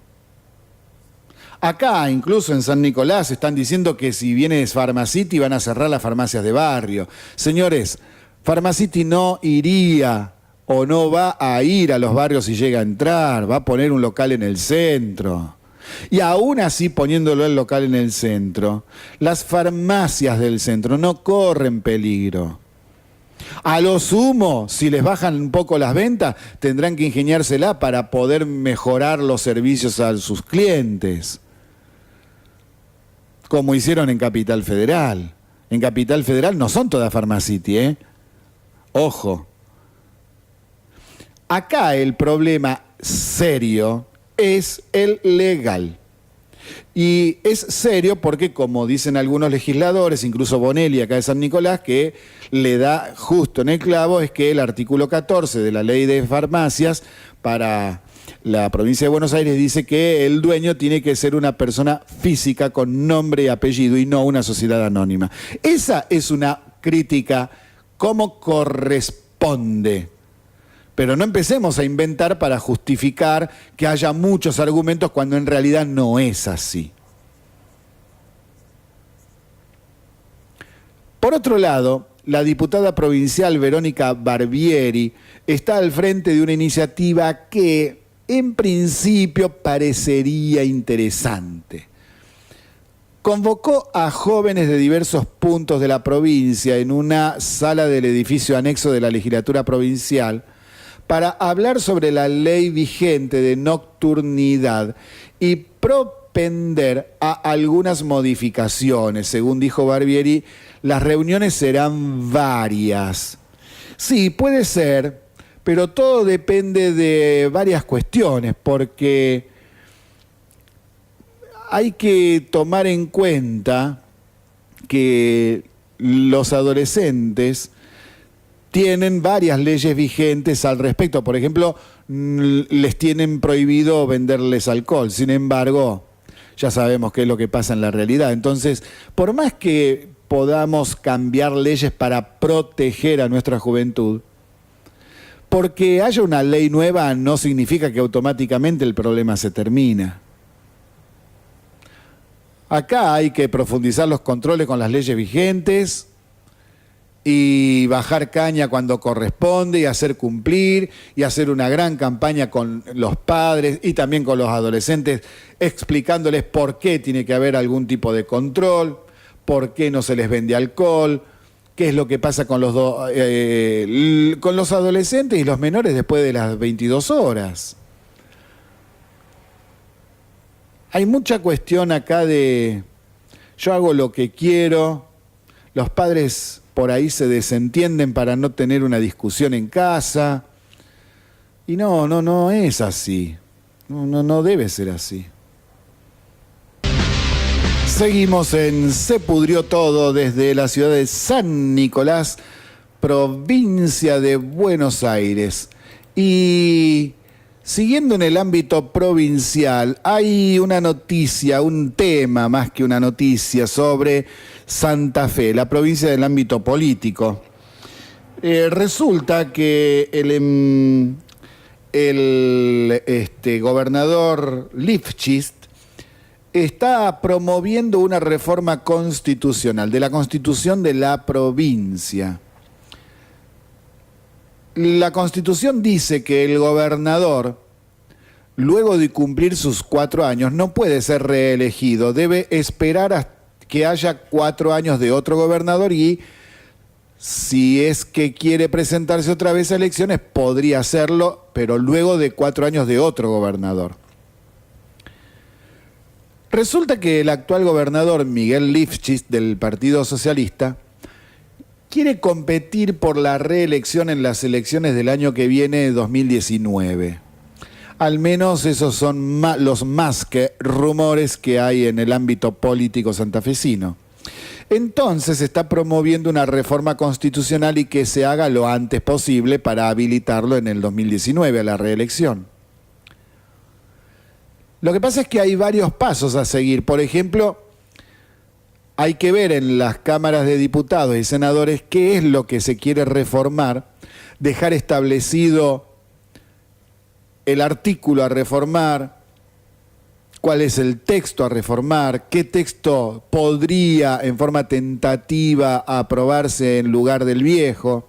Speaker 1: Acá, incluso en San Nicolás, están diciendo que si viene Pharmacity van a cerrar las farmacias de barrio. Señores, Pharmacity no iría o no va a ir a los barrios si llega a entrar, va a poner un local en el centro. Y aún así, poniéndolo el local en el centro, las farmacias del centro no corren peligro. A lo sumo, si les bajan un poco las ventas, tendrán que ingeniársela para poder mejorar los servicios a sus clientes. Como hicieron en Capital Federal. En Capital Federal no son todas Pharmacity, ¿eh? Ojo. Acá el problema serio es el legal. Y es serio porque, como dicen algunos legisladores, incluso Bonelli acá de San Nicolás, que le da justo en el clavo, es que el artículo 14 de la ley de farmacias para la provincia de Buenos Aires dice que el dueño tiene que ser una persona física con nombre y apellido y no una sociedad anónima. Esa es una crítica como corresponde. Pero no empecemos a inventar para justificar que haya muchos argumentos cuando en realidad no es así. Por otro lado, la diputada provincial Verónica Barbieri está al frente de una iniciativa que en principio parecería interesante. Convocó a jóvenes de diversos puntos de la provincia en una sala del edificio anexo de la legislatura provincial para hablar sobre la ley vigente de nocturnidad y propender a algunas modificaciones. Según dijo Barbieri, las reuniones serán varias. Sí, puede ser, pero todo depende de varias cuestiones, porque hay que tomar en cuenta que los adolescentes tienen varias leyes vigentes al respecto. Por ejemplo, les tienen prohibido venderles alcohol. Sin embargo, ya sabemos qué es lo que pasa en la realidad. Entonces, por más que podamos cambiar leyes para proteger a nuestra juventud, porque haya una ley nueva no significa que automáticamente el problema se termina. Acá hay que profundizar los controles con las leyes vigentes y bajar caña cuando corresponde y hacer cumplir y hacer una gran campaña con los padres y también con los adolescentes, explicándoles por qué tiene que haber algún tipo de control, por qué no se les vende alcohol, qué es lo que pasa con los adolescentes y los menores después de las 22 horas. Hay mucha cuestión acá de yo hago lo que quiero, los padres por ahí se desentienden para no tener una discusión en casa. Y no es así. No debe ser así. Seguimos en Se Pudrió Todo desde la ciudad de San Nicolás, provincia de Buenos Aires. Y siguiendo en el ámbito provincial, hay una noticia, un tema más que una noticia sobre Santa Fe, la provincia del ámbito político. Resulta que el gobernador Lifchitz está promoviendo una reforma constitucional, de la constitución de la provincia. La Constitución dice que el gobernador, luego de cumplir sus 4 años, no puede ser reelegido, debe esperar a que haya 4 años de otro gobernador y si es que quiere presentarse otra vez a elecciones, podría hacerlo, pero luego de 4 años de otro gobernador. Resulta que el actual gobernador, Miguel Lifchitz, del Partido Socialista, quiere competir por la reelección en las elecciones del año que viene, 2019. Al menos esos son los más que rumores que hay en el ámbito político santafesino. Entonces está promoviendo una reforma constitucional y que se haga lo antes posible para habilitarlo en el 2019 a la reelección. Lo que pasa es que hay varios pasos a seguir. Por ejemplo, hay que ver en las cámaras de diputados y senadores qué es lo que se quiere reformar, dejar establecido el artículo a reformar, cuál es el texto a reformar, qué texto podría en forma tentativa aprobarse en lugar del viejo.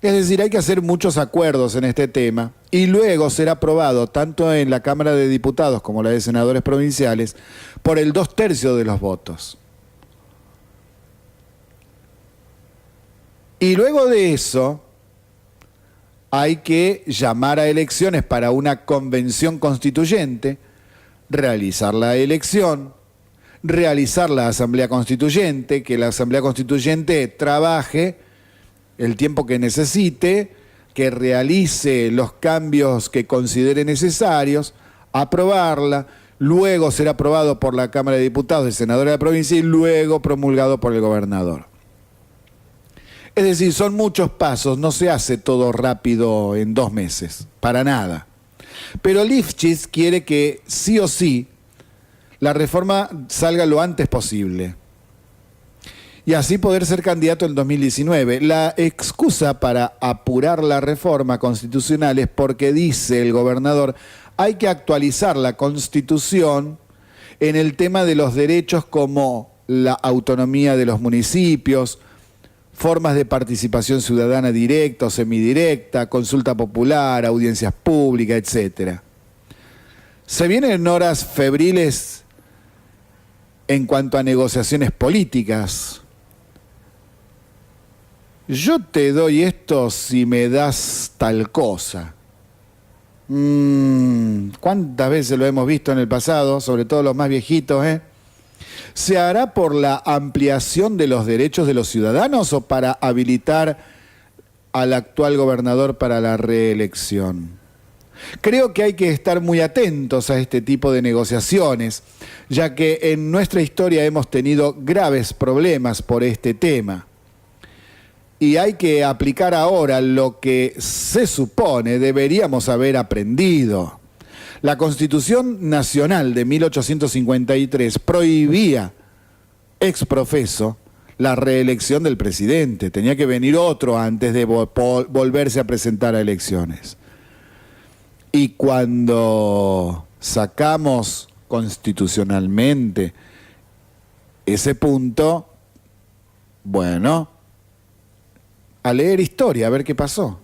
Speaker 1: Es decir, hay que hacer muchos acuerdos en este tema y luego ser aprobado tanto en la Cámara de Diputados como la de Senadores Provinciales por el 2/3 de los votos. Y luego de eso hay que llamar a elecciones para una convención constituyente, realizar la elección, realizar la Asamblea Constituyente, que la Asamblea Constituyente trabaje el tiempo que necesite, que realice los cambios que considere necesarios, aprobarla, luego ser aprobado por la Cámara de Diputados y Senadores de la provincia y luego promulgado por el gobernador. Es decir, son muchos pasos, no se hace todo rápido en 2 meses, para nada. Pero Lifchitz quiere que sí o sí la reforma salga lo antes posible y así poder ser candidato en 2019. La excusa para apurar la reforma constitucional es porque, dice el gobernador, hay que actualizar la Constitución en el tema de los derechos como la autonomía de los municipios, formas de participación ciudadana directa o semidirecta, consulta popular, audiencias públicas, etc. Se vienen horas febriles en cuanto a negociaciones políticas. Yo te doy esto si me das tal cosa. ¿Cuántas veces lo hemos visto en el pasado, sobre todo los más viejitos, ¿Se hará por la ampliación de los derechos de los ciudadanos o para habilitar al actual gobernador para la reelección? Creo que hay que estar muy atentos a este tipo de negociaciones, ya que en nuestra historia hemos tenido graves problemas por este tema. Y hay que aplicar ahora lo que se supone deberíamos haber aprendido. La Constitución Nacional de 1853 prohibía ex profeso la reelección del presidente. Tenía que venir otro antes de volverse a presentar a elecciones. Y cuando sacamos constitucionalmente ese punto, bueno, a leer historia, a ver qué pasó.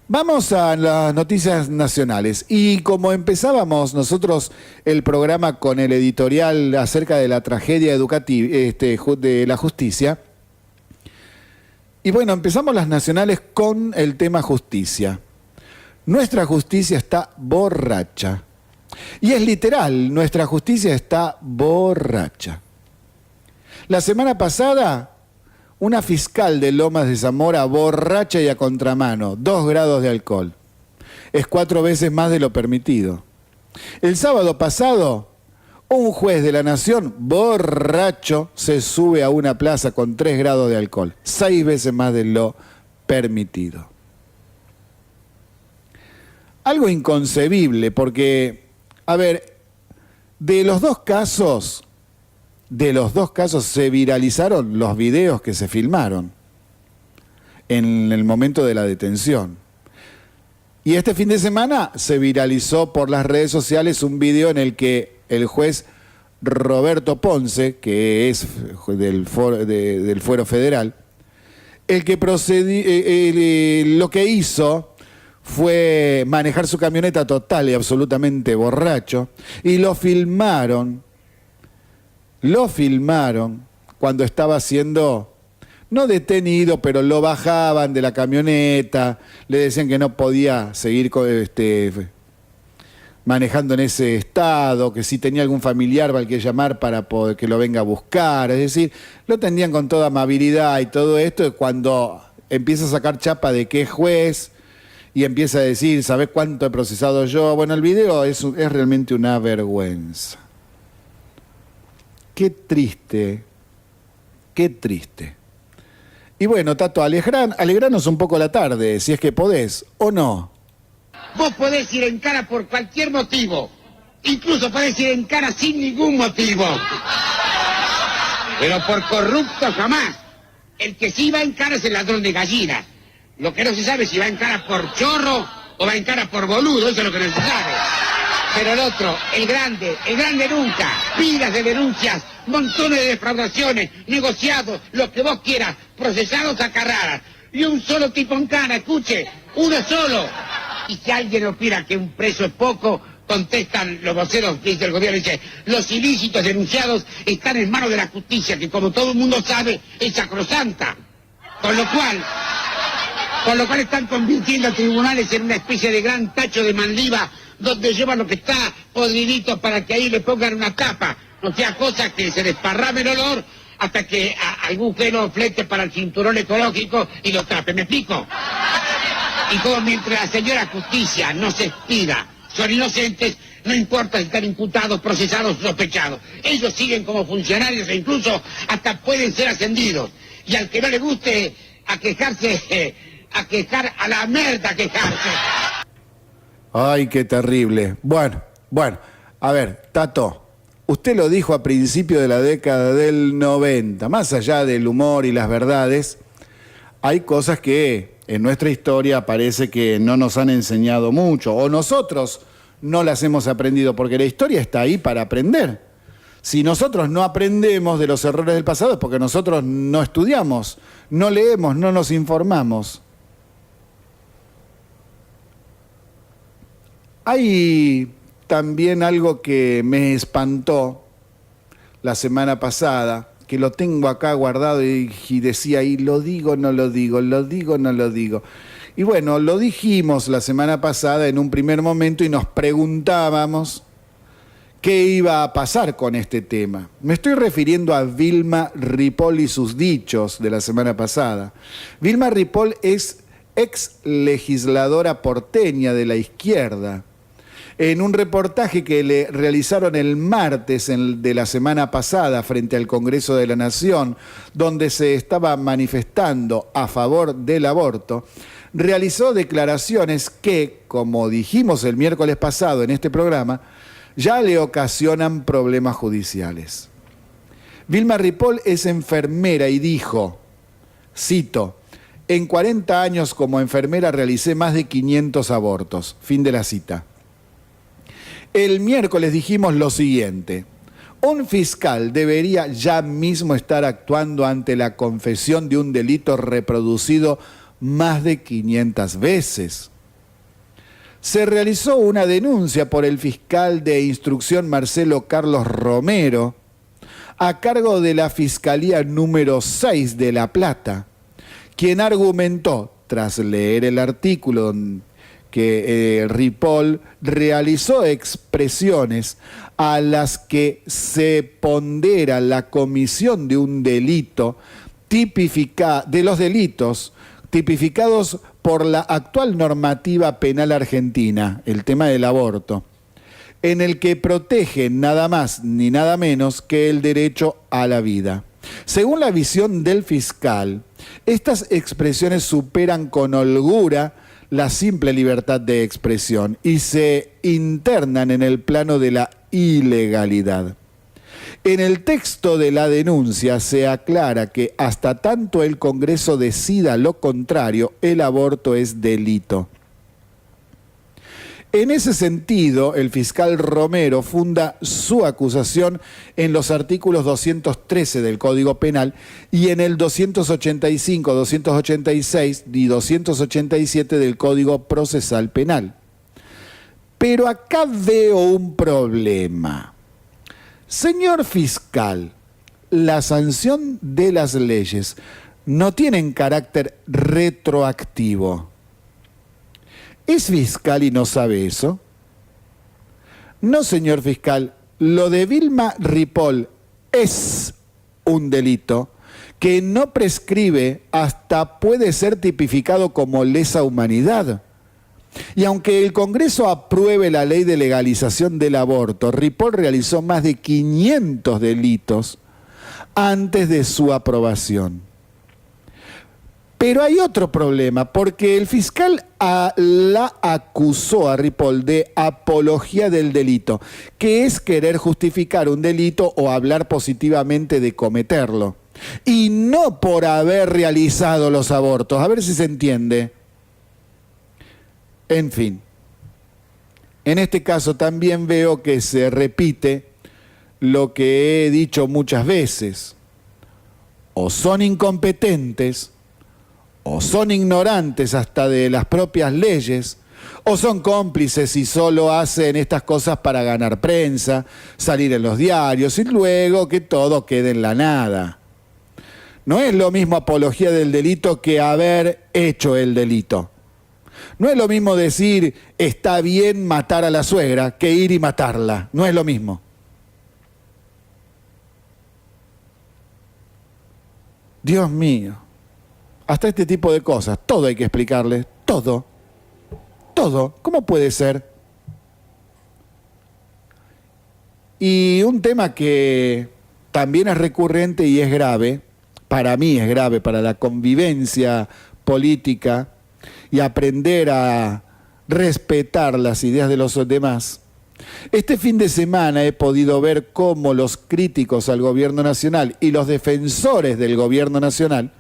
Speaker 1: Vamos a las noticias nacionales. Y como empezábamos nosotros el programa con el editorial acerca de la tragedia educativa de la justicia, y bueno, empezamos las nacionales con el tema justicia. Nuestra justicia está borracha. Y es literal, nuestra justicia está borracha. La semana pasada, una fiscal de Lomas de Zamora borracha y a contramano, 2 grados de alcohol. Es 4 veces más de lo permitido. El sábado pasado, un juez de la Nación borracho se sube a una plaza con 3 grados de alcohol, 6 veces más de lo permitido. Algo inconcebible porque, a ver, de los dos casos se viralizaron los videos que se filmaron en el momento de la detención. Y este fin de semana se viralizó por las redes sociales un video en el que el juez Roberto Ponce, que es del Fuero Federal, lo que hizo fue manejar su camioneta total y absolutamente borracho, y lo filmaron cuando estaba siendo, no detenido, pero lo bajaban de la camioneta, le decían que no podía seguir manejando en ese estado, que si tenía algún familiar al que llamar para poder que lo venga a buscar, es decir, lo atendían con toda amabilidad y todo esto, y cuando empieza a sacar chapa de que es juez y empieza a decir, ¿sabés cuánto he procesado yo? Bueno, el video es realmente una vergüenza. Qué triste, qué triste. Y bueno, Tato, alegranos un poco la tarde, si es que podés, o no.
Speaker 5: Vos podés ir en cara por cualquier motivo. Incluso podés ir en cara sin ningún motivo. Pero por corrupto jamás. El que sí va en cara es el ladrón de gallinas. Lo que no se sabe es si va en cara por chorro o va en cara por boludo, eso es lo que no se sabe. Pero el otro, el grande nunca, pilas de denuncias, montones de defraudaciones, negociados, lo que vos quieras, procesados a carradas. Y un solo tipo en cana, escuche, uno solo. Y si alguien opina que un preso es poco, contestan los voceros que dice el gobierno, dice, los ilícitos denunciados están en manos de la justicia, que como todo el mundo sabe, es sacrosanta. Con lo cual están convirtiendo a tribunales en una especie de gran tacho de mandiva donde llevan lo que está podridito para que ahí le pongan una tapa, no sea cosa que se desparrame el olor hasta que algún geno flete para el cinturón ecológico y lo tape, ¿me explico? Y como mientras la señora justicia no se expida, son inocentes, no importa si están imputados, procesados o sospechados. Ellos siguen como funcionarios e incluso hasta pueden ser ascendidos. Y al que no le guste a quejarse, a quejar a la merda, a quejarse.
Speaker 1: Ay, qué terrible. Bueno, a ver, Tato, usted lo dijo a principio de la década del 90, más allá del humor y las verdades, hay cosas que en nuestra historia parece que no nos han enseñado mucho, o nosotros no las hemos aprendido, porque la historia está ahí para aprender. Si nosotros no aprendemos de los errores del pasado es porque nosotros no estudiamos, no leemos, no nos informamos. Hay también algo que me espantó la semana pasada, que lo tengo acá guardado y decía, y lo digo, no lo digo, lo digo, no lo digo. Y bueno, lo dijimos la semana pasada en un primer momento y nos preguntábamos qué iba a pasar con este tema. Me estoy refiriendo a Vilma Ripoll y sus dichos de la semana pasada. Vilma Ripoll es ex legisladora porteña de la izquierda. En un reportaje que le realizaron el martes de la semana pasada frente al Congreso de la Nación, donde se estaba manifestando a favor del aborto, realizó declaraciones que, como dijimos el miércoles pasado en este programa, ya le ocasionan problemas judiciales. Vilma Ripoll es enfermera y dijo, cito, en 40 años como enfermera realicé más de 500 abortos. Fin de la cita. El miércoles dijimos lo siguiente, Un fiscal debería ya mismo estar actuando ante la confesión de un delito reproducido más de 500 veces. Se realizó una denuncia por el fiscal de instrucción Marcelo Carlos Romero, a cargo de la Fiscalía número 6 de La Plata, quien argumentó, tras leer el artículo que Ripoll realizó expresiones a las que se pondera la comisión de un delito de los delitos tipificados por la actual normativa penal argentina, el tema del aborto, en el que protege nada más ni nada menos que el derecho a la vida. Según la visión del fiscal, estas expresiones superan con holgura la simple libertad de expresión y se internan en el plano de la ilegalidad. En el texto de la denuncia se aclara que hasta tanto el Congreso decida lo contrario, el aborto es delito. En ese sentido, el fiscal Romero funda su acusación en los artículos 213 del Código Penal y en el 285, 286 y 287 del Código Procesal Penal. Pero acá veo un problema. Señor fiscal, la sanción de las leyes no tienen carácter retroactivo. ¿Es fiscal y no sabe eso? No, señor fiscal, lo de Vilma Ripoll es un delito que no prescribe, hasta puede ser tipificado como lesa humanidad. Y aunque el Congreso apruebe la ley de legalización del aborto, Ripoll realizó más de 500 delitos antes de su aprobación. Pero hay otro problema, porque el fiscal la acusó a Ripoll de apología del delito, que es querer justificar un delito o hablar positivamente de cometerlo, y no por haber realizado los abortos. A ver si se entiende. En fin, en este caso también veo que se repite lo que he dicho muchas veces. O son incompetentes, o son ignorantes hasta de las propias leyes, o son cómplices y solo hacen estas cosas para ganar prensa, salir en los diarios y luego que todo quede en la nada. No es lo mismo apología del delito que haber hecho el delito. No es lo mismo decir está bien matar a la suegra que ir y matarla. No es lo mismo. Dios mío. Hasta este tipo de cosas, todo hay que explicarles, todo. ¿Cómo puede ser? Y un tema que también es recurrente y es grave, para mí es grave, para la convivencia política y aprender a respetar las ideas de los demás. Este fin de semana he podido ver cómo los críticos al gobierno nacional y los defensores del gobierno nacional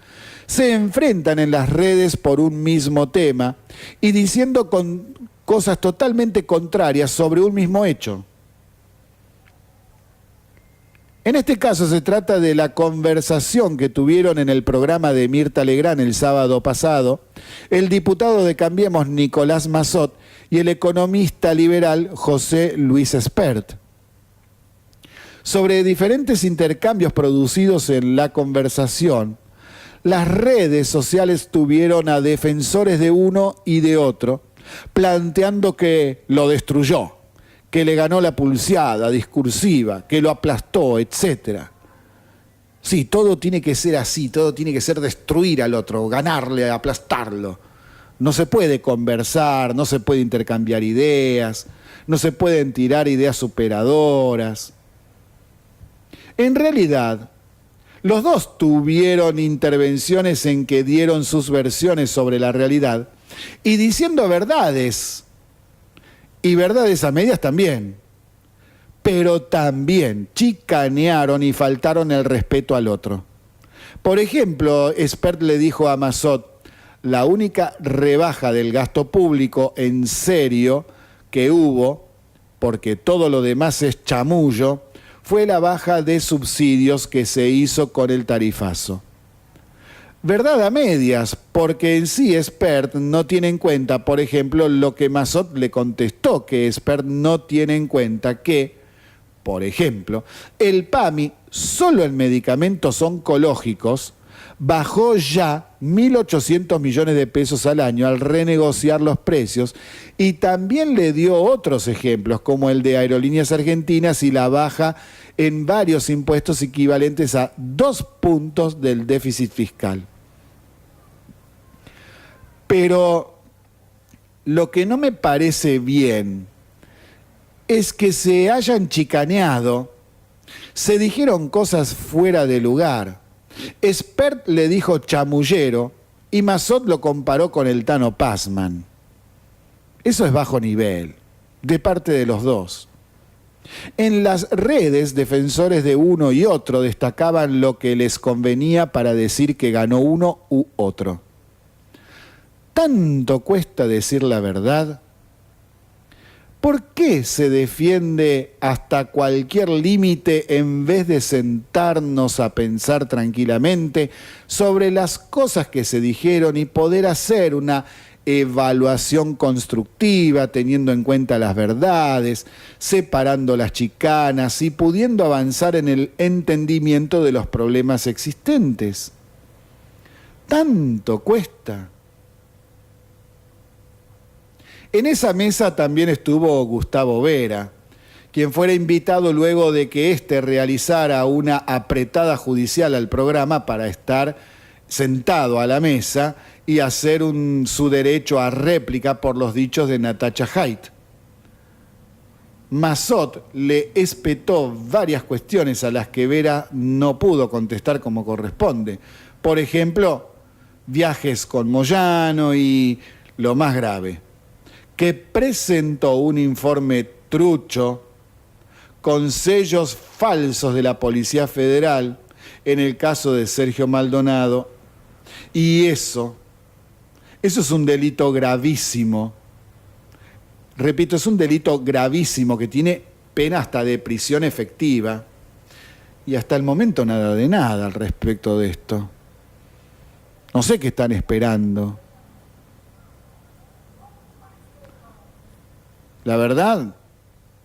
Speaker 1: se enfrentan en las redes por un mismo tema y diciendo cosas totalmente contrarias sobre un mismo hecho. En este caso se trata de la conversación que tuvieron en el programa de Mirta Legrand el sábado pasado, el diputado de Cambiemos Nicolás Massot y el economista liberal José Luis Espert, sobre diferentes intercambios producidos en la conversación. Las redes sociales tuvieron a defensores de uno y de otro, planteando que lo destruyó, que le ganó la pulseada discursiva, que lo aplastó, etc. Sí, todo tiene que ser así, todo tiene que ser destruir al otro, ganarle, aplastarlo. No se puede conversar, no se puede intercambiar ideas, no se pueden tirar ideas superadoras. En realidad, los dos tuvieron intervenciones en que dieron sus versiones sobre la realidad y diciendo verdades, y verdades a medias también, pero también chicanearon y faltaron el respeto al otro. Por ejemplo, Espert le dijo a Massot, la única rebaja del gasto público en serio que hubo, porque todo lo demás es chamullo, fue la baja de subsidios que se hizo con el tarifazo. Verdad a medias, porque en sí Spert no tiene en cuenta, por ejemplo, lo que Massot le contestó, que Spert no tiene en cuenta que, por ejemplo, el PAMI, solo en medicamentos oncológicos, bajó ya 1.800 millones de pesos al año al renegociar los precios, y también le dio otros ejemplos, como el de Aerolíneas Argentinas y la baja en varios impuestos equivalentes a 2 puntos del déficit fiscal. Pero lo que no me parece bien es que se hayan chicaneado, se dijeron cosas fuera de lugar. Spert le dijo chamullero y Massot lo comparó con el Tano Pazman. Eso es bajo nivel, de parte de los dos. En las redes, defensores de uno y otro destacaban lo que les convenía para decir que ganó uno u otro. ¿Tanto cuesta decir la verdad? ¿Por qué se defiende hasta cualquier límite en vez de sentarnos a pensar tranquilamente sobre las cosas que se dijeron y poder hacer una evaluación constructiva teniendo en cuenta las verdades, separando las chicanas y pudiendo avanzar en el entendimiento de los problemas existentes? ¿Tanto cuesta? En esa mesa también estuvo Gustavo Vera, quien fuera invitado luego de que éste realizara una apretada judicial al programa para estar sentado a la mesa y hacer su derecho a réplica por los dichos de Natacha Haidt. Massot le espetó varias cuestiones a las que Vera no pudo contestar como corresponde. Por ejemplo, viajes con Moyano y, lo más grave, que presentó un informe trucho con sellos falsos de la Policía Federal en el caso de Sergio Maldonado, y eso es un delito gravísimo. Repito, es un delito gravísimo que tiene pena hasta de prisión efectiva, y hasta el momento nada de nada al respecto de esto. No sé qué están esperando. La verdad,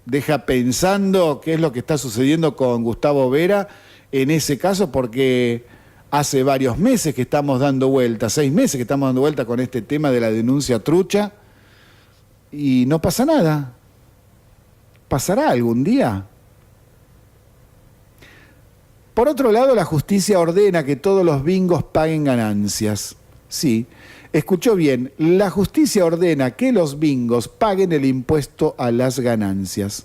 Speaker 1: deja pensando qué es lo que está sucediendo con Gustavo Vera en ese caso, porque hace varios meses que estamos dando vuelta, 6 meses que estamos dando vuelta con este tema de la denuncia trucha, y no pasa nada. ¿Pasará algún día? Por otro lado, la justicia ordena que todos los bingos paguen ganancias. Sí, escuchó bien, la justicia ordena que los bingos paguen el impuesto a las ganancias.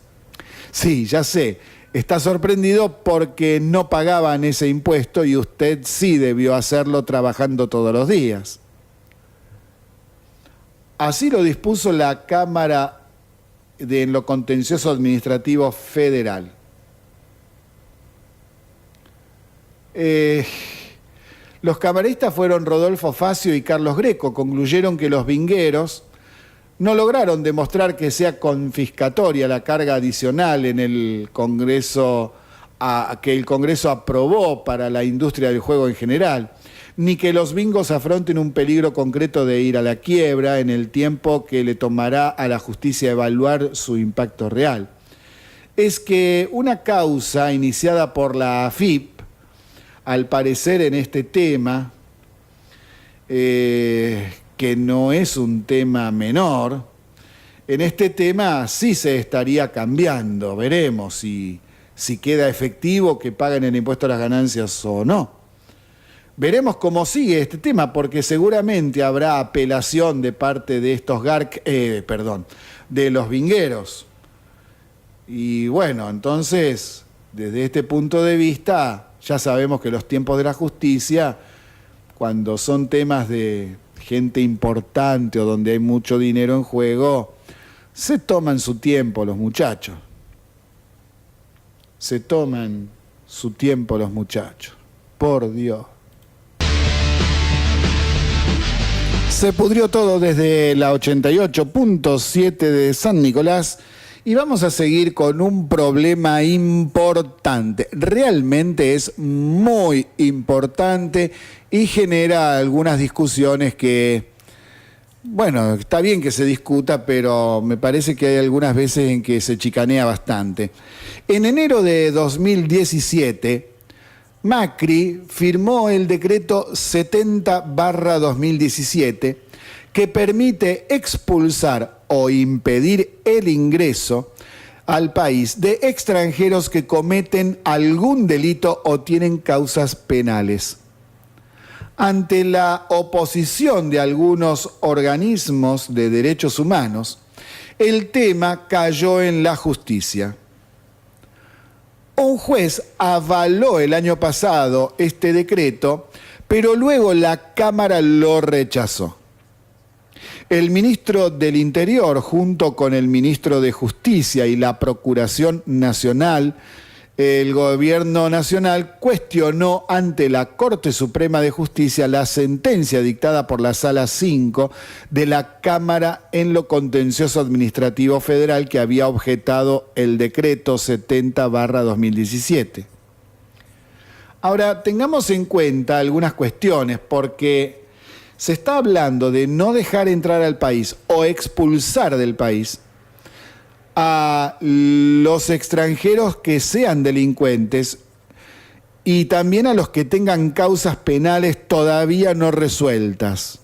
Speaker 1: Sí, ya sé, está sorprendido porque no pagaban ese impuesto y usted sí debió hacerlo trabajando todos los días. Así lo dispuso la Cámara de lo Contencioso Administrativo Federal. Los camaristas fueron Rodolfo Facio y Carlos Greco. Concluyeron que los vingueros no lograron demostrar que sea confiscatoria la carga adicional en el Congreso, que el Congreso aprobó para la industria del juego en general, ni que los bingos afronten un peligro concreto de ir a la quiebra en el tiempo que le tomará a la justicia evaluar su impacto real. Es que una causa iniciada por la AFIP, al parecer en este tema, que no es un tema menor, en este tema sí se estaría cambiando. Veremos si queda efectivo que paguen el impuesto a las ganancias o no. Veremos cómo sigue este tema, porque seguramente habrá apelación de parte de estos de los vingueros. Y bueno, entonces, desde este punto de vista, ya sabemos que los tiempos de la justicia, cuando son temas de gente importante o donde hay mucho dinero en juego, se toman su tiempo los muchachos. Se toman su tiempo los muchachos. Por Dios. Se pudrió todo desde la 88.7 de San Nicolás Y vamos a seguir con un problema importante. Realmente es muy importante y genera algunas discusiones que, bueno, está bien que se discuta, pero me parece que hay algunas veces en que se chicanea bastante. En enero de 2017, Macri firmó el decreto 70/2017 que permite expulsar o impedir el ingreso al país de extranjeros que cometen algún delito o tienen causas penales. Ante la oposición de algunos organismos de derechos humanos, el tema cayó en la justicia. Un juez avaló el año pasado este decreto, pero luego la Cámara lo rechazó. El ministro del Interior, junto con el ministro de Justicia y la Procuración Nacional, el Gobierno Nacional cuestionó ante la Corte Suprema de Justicia la sentencia dictada por la Sala 5 de la Cámara en lo Contencioso Administrativo Federal que había objetado el decreto 70/2017. Ahora, tengamos en cuenta algunas cuestiones, porque se está hablando de no dejar entrar al país o expulsar del país a los extranjeros que sean delincuentes y también a los que tengan causas penales todavía no resueltas.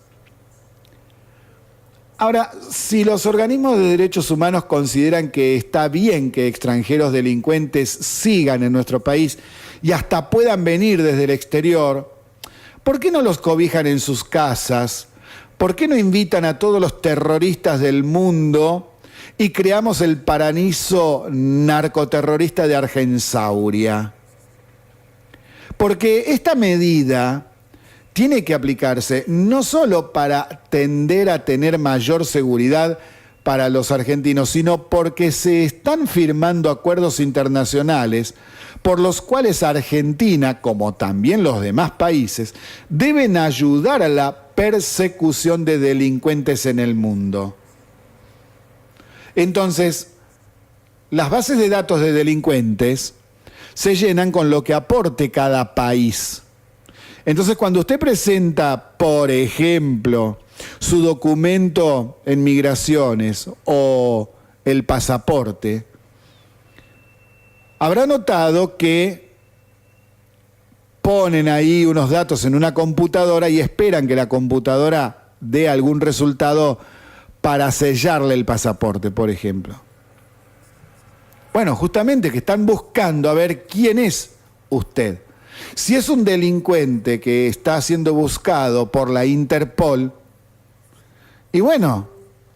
Speaker 1: Ahora, si los organismos de derechos humanos consideran que está bien que extranjeros delincuentes sigan en nuestro país y hasta puedan venir desde el exterior, ¿por qué no los cobijan en sus casas? ¿Por qué no invitan a todos los terroristas del mundo y creamos el paraíso narcoterrorista de Argensauria? Porque esta medida tiene que aplicarse no solo para tender a tener mayor seguridad para los argentinos, sino porque se están firmando acuerdos internacionales por los cuales Argentina, como también los demás países, deben ayudar a la persecución de delincuentes en el mundo. Entonces, las bases de datos de delincuentes se llenan con lo que aporte cada país. Entonces, cuando usted presenta, por ejemplo, su documento en migraciones o el pasaporte, habrá notado que ponen ahí unos datos en una computadora y esperan que la computadora dé algún resultado para sellarle el pasaporte, por ejemplo. Bueno, justamente que están buscando a ver quién es usted. Si es un delincuente que está siendo buscado por la Interpol, y bueno,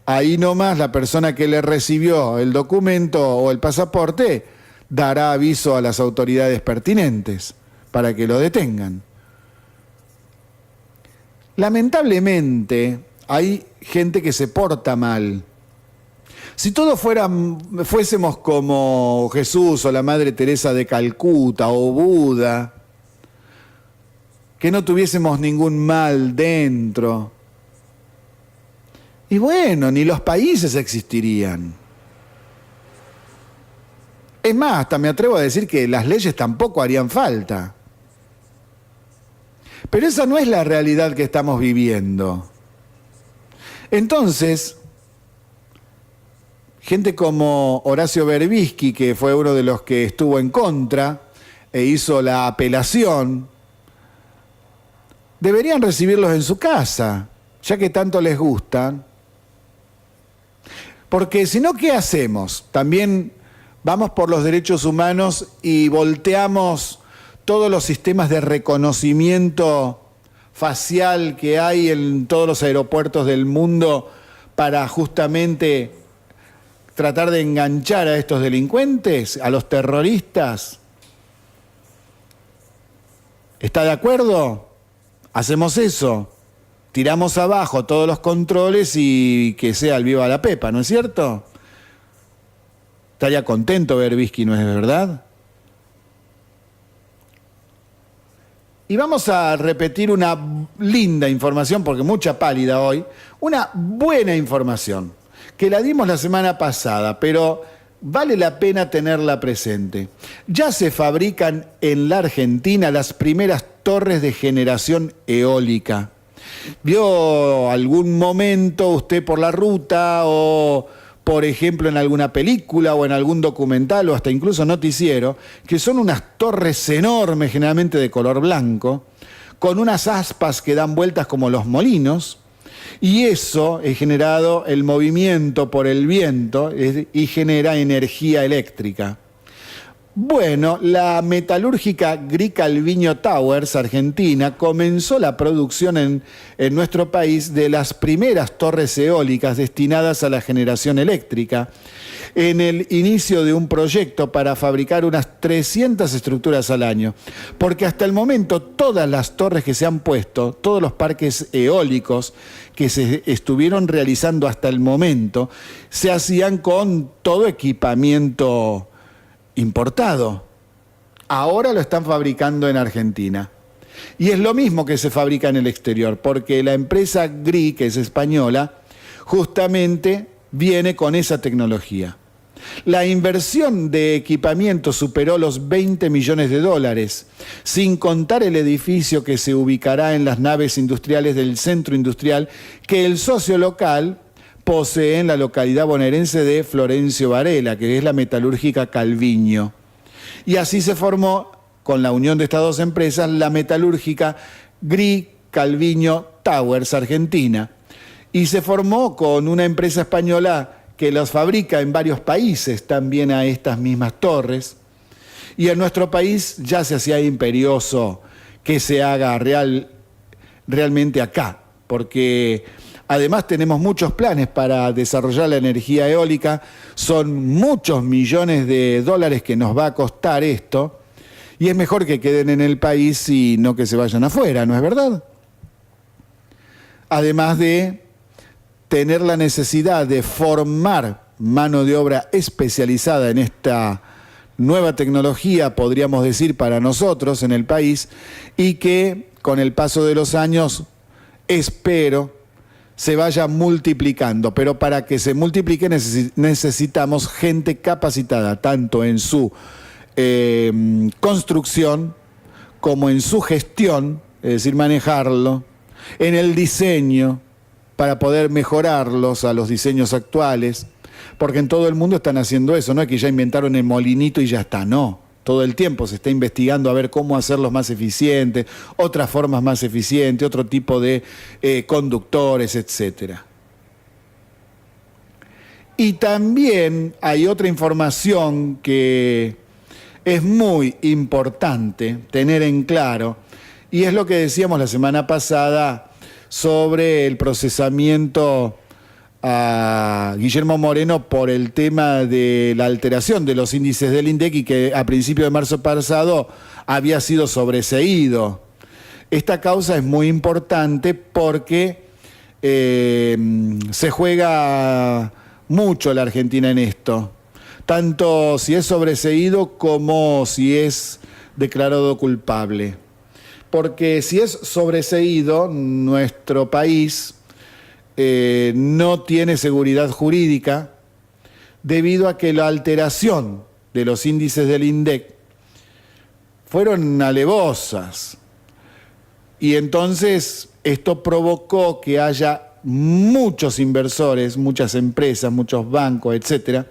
Speaker 1: ahí nomás la persona que le recibió el documento o el pasaporte dará aviso a las autoridades pertinentes para que lo detengan. Lamentablemente, hay gente que se porta mal. Si todos fuésemos como Jesús o la Madre Teresa de Calcuta o Buda, que no tuviésemos ningún mal dentro, y bueno, ni los países existirían. Es más, hasta me atrevo a decir que las leyes tampoco harían falta. Pero esa no es la realidad que estamos viviendo. Entonces, gente como Horacio Berbisky, que fue uno de los que estuvo en contra e hizo la apelación, deberían recibirlos en su casa, ya que tanto les gustan. Porque si no, ¿qué hacemos? También vamos por los derechos humanos y volteamos todos los sistemas de reconocimiento facial que hay en todos los aeropuertos del mundo para justamente tratar de enganchar a estos delincuentes, a los terroristas. ¿Está de acuerdo? Hacemos eso. Tiramos abajo todos los controles y que sea el viva la pepa, ¿no es cierto? Estaría contento Berbisky, ¿no es verdad? Y vamos a repetir una linda información, porque mucha pálida hoy, una buena información, que la dimos la semana pasada, pero vale la pena tenerla presente. Ya se fabrican en la Argentina las primeras torres de generación eólica. ¿Vio algún momento usted por la ruta o, por ejemplo, en alguna película o en algún documental o hasta incluso noticiero, que son unas torres enormes, generalmente de color blanco, con unas aspas que dan vueltas como los molinos? Y eso es generado el movimiento por el viento y genera energía eléctrica. Bueno, la metalúrgica GRI Calviño Towers, Argentina, comenzó la producción en nuestro país de las primeras torres eólicas destinadas a la generación eléctrica, en el inicio de un proyecto para fabricar unas 300 estructuras al año. Porque hasta el momento todas las torres que se han puesto, todos los parques eólicos que se estuvieron realizando hasta el momento, se hacían con todo equipamiento importado. Ahora lo están fabricando en Argentina. Y es lo mismo que se fabrica en el exterior, porque la empresa GRI, que es española, justamente viene con esa tecnología. La inversión de equipamiento superó los 20 millones de dólares, sin contar el edificio que se ubicará en las naves industriales del centro industrial que el socio local posee en la localidad bonaerense de Florencio Varela, que es la metalúrgica Calviño. Y así se formó, con la unión de estas dos empresas, la metalúrgica GRI Calviño Towers Argentina. Y se formó con una empresa española que los fabrica en varios países también a estas mismas torres. Y en nuestro país ya se hacía imperioso que se haga realmente acá, porque además tenemos muchos planes para desarrollar la energía eólica, son muchos millones de dólares que nos va a costar esto, y es mejor que queden en el país y no que se vayan afuera, ¿no es verdad? Además de tener la necesidad de formar mano de obra especializada en esta nueva tecnología, podríamos decir, para nosotros en el país, y que con el paso de los años, espero, se vaya multiplicando. Pero para que se multiplique necesitamos gente capacitada, tanto en su construcción como en su gestión, es decir, manejarlo, en el diseño, para poder mejorarlos a los diseños actuales, porque en todo el mundo están haciendo eso, no es que ya inventaron el molinito y ya está, no. Todo el tiempo se está investigando a ver cómo hacerlos más eficientes, otras formas más eficientes, otro tipo de conductores, etc. Y también hay otra información que es muy importante tener en claro, y es lo que decíamos la semana pasada sobre el procesamiento a Guillermo Moreno por el tema de la alteración de los índices del INDEC y que a principios de marzo pasado había sido sobreseído. Esta causa es muy importante porque se juega mucho la Argentina en esto, tanto si es sobreseído como si es declarado culpable. Porque si es sobreseído, nuestro país no tiene seguridad jurídica debido a que la alteración de los índices del INDEC fueron alevosas. Y entonces esto provocó que haya muchos inversores, muchas empresas, muchos bancos, etcétera,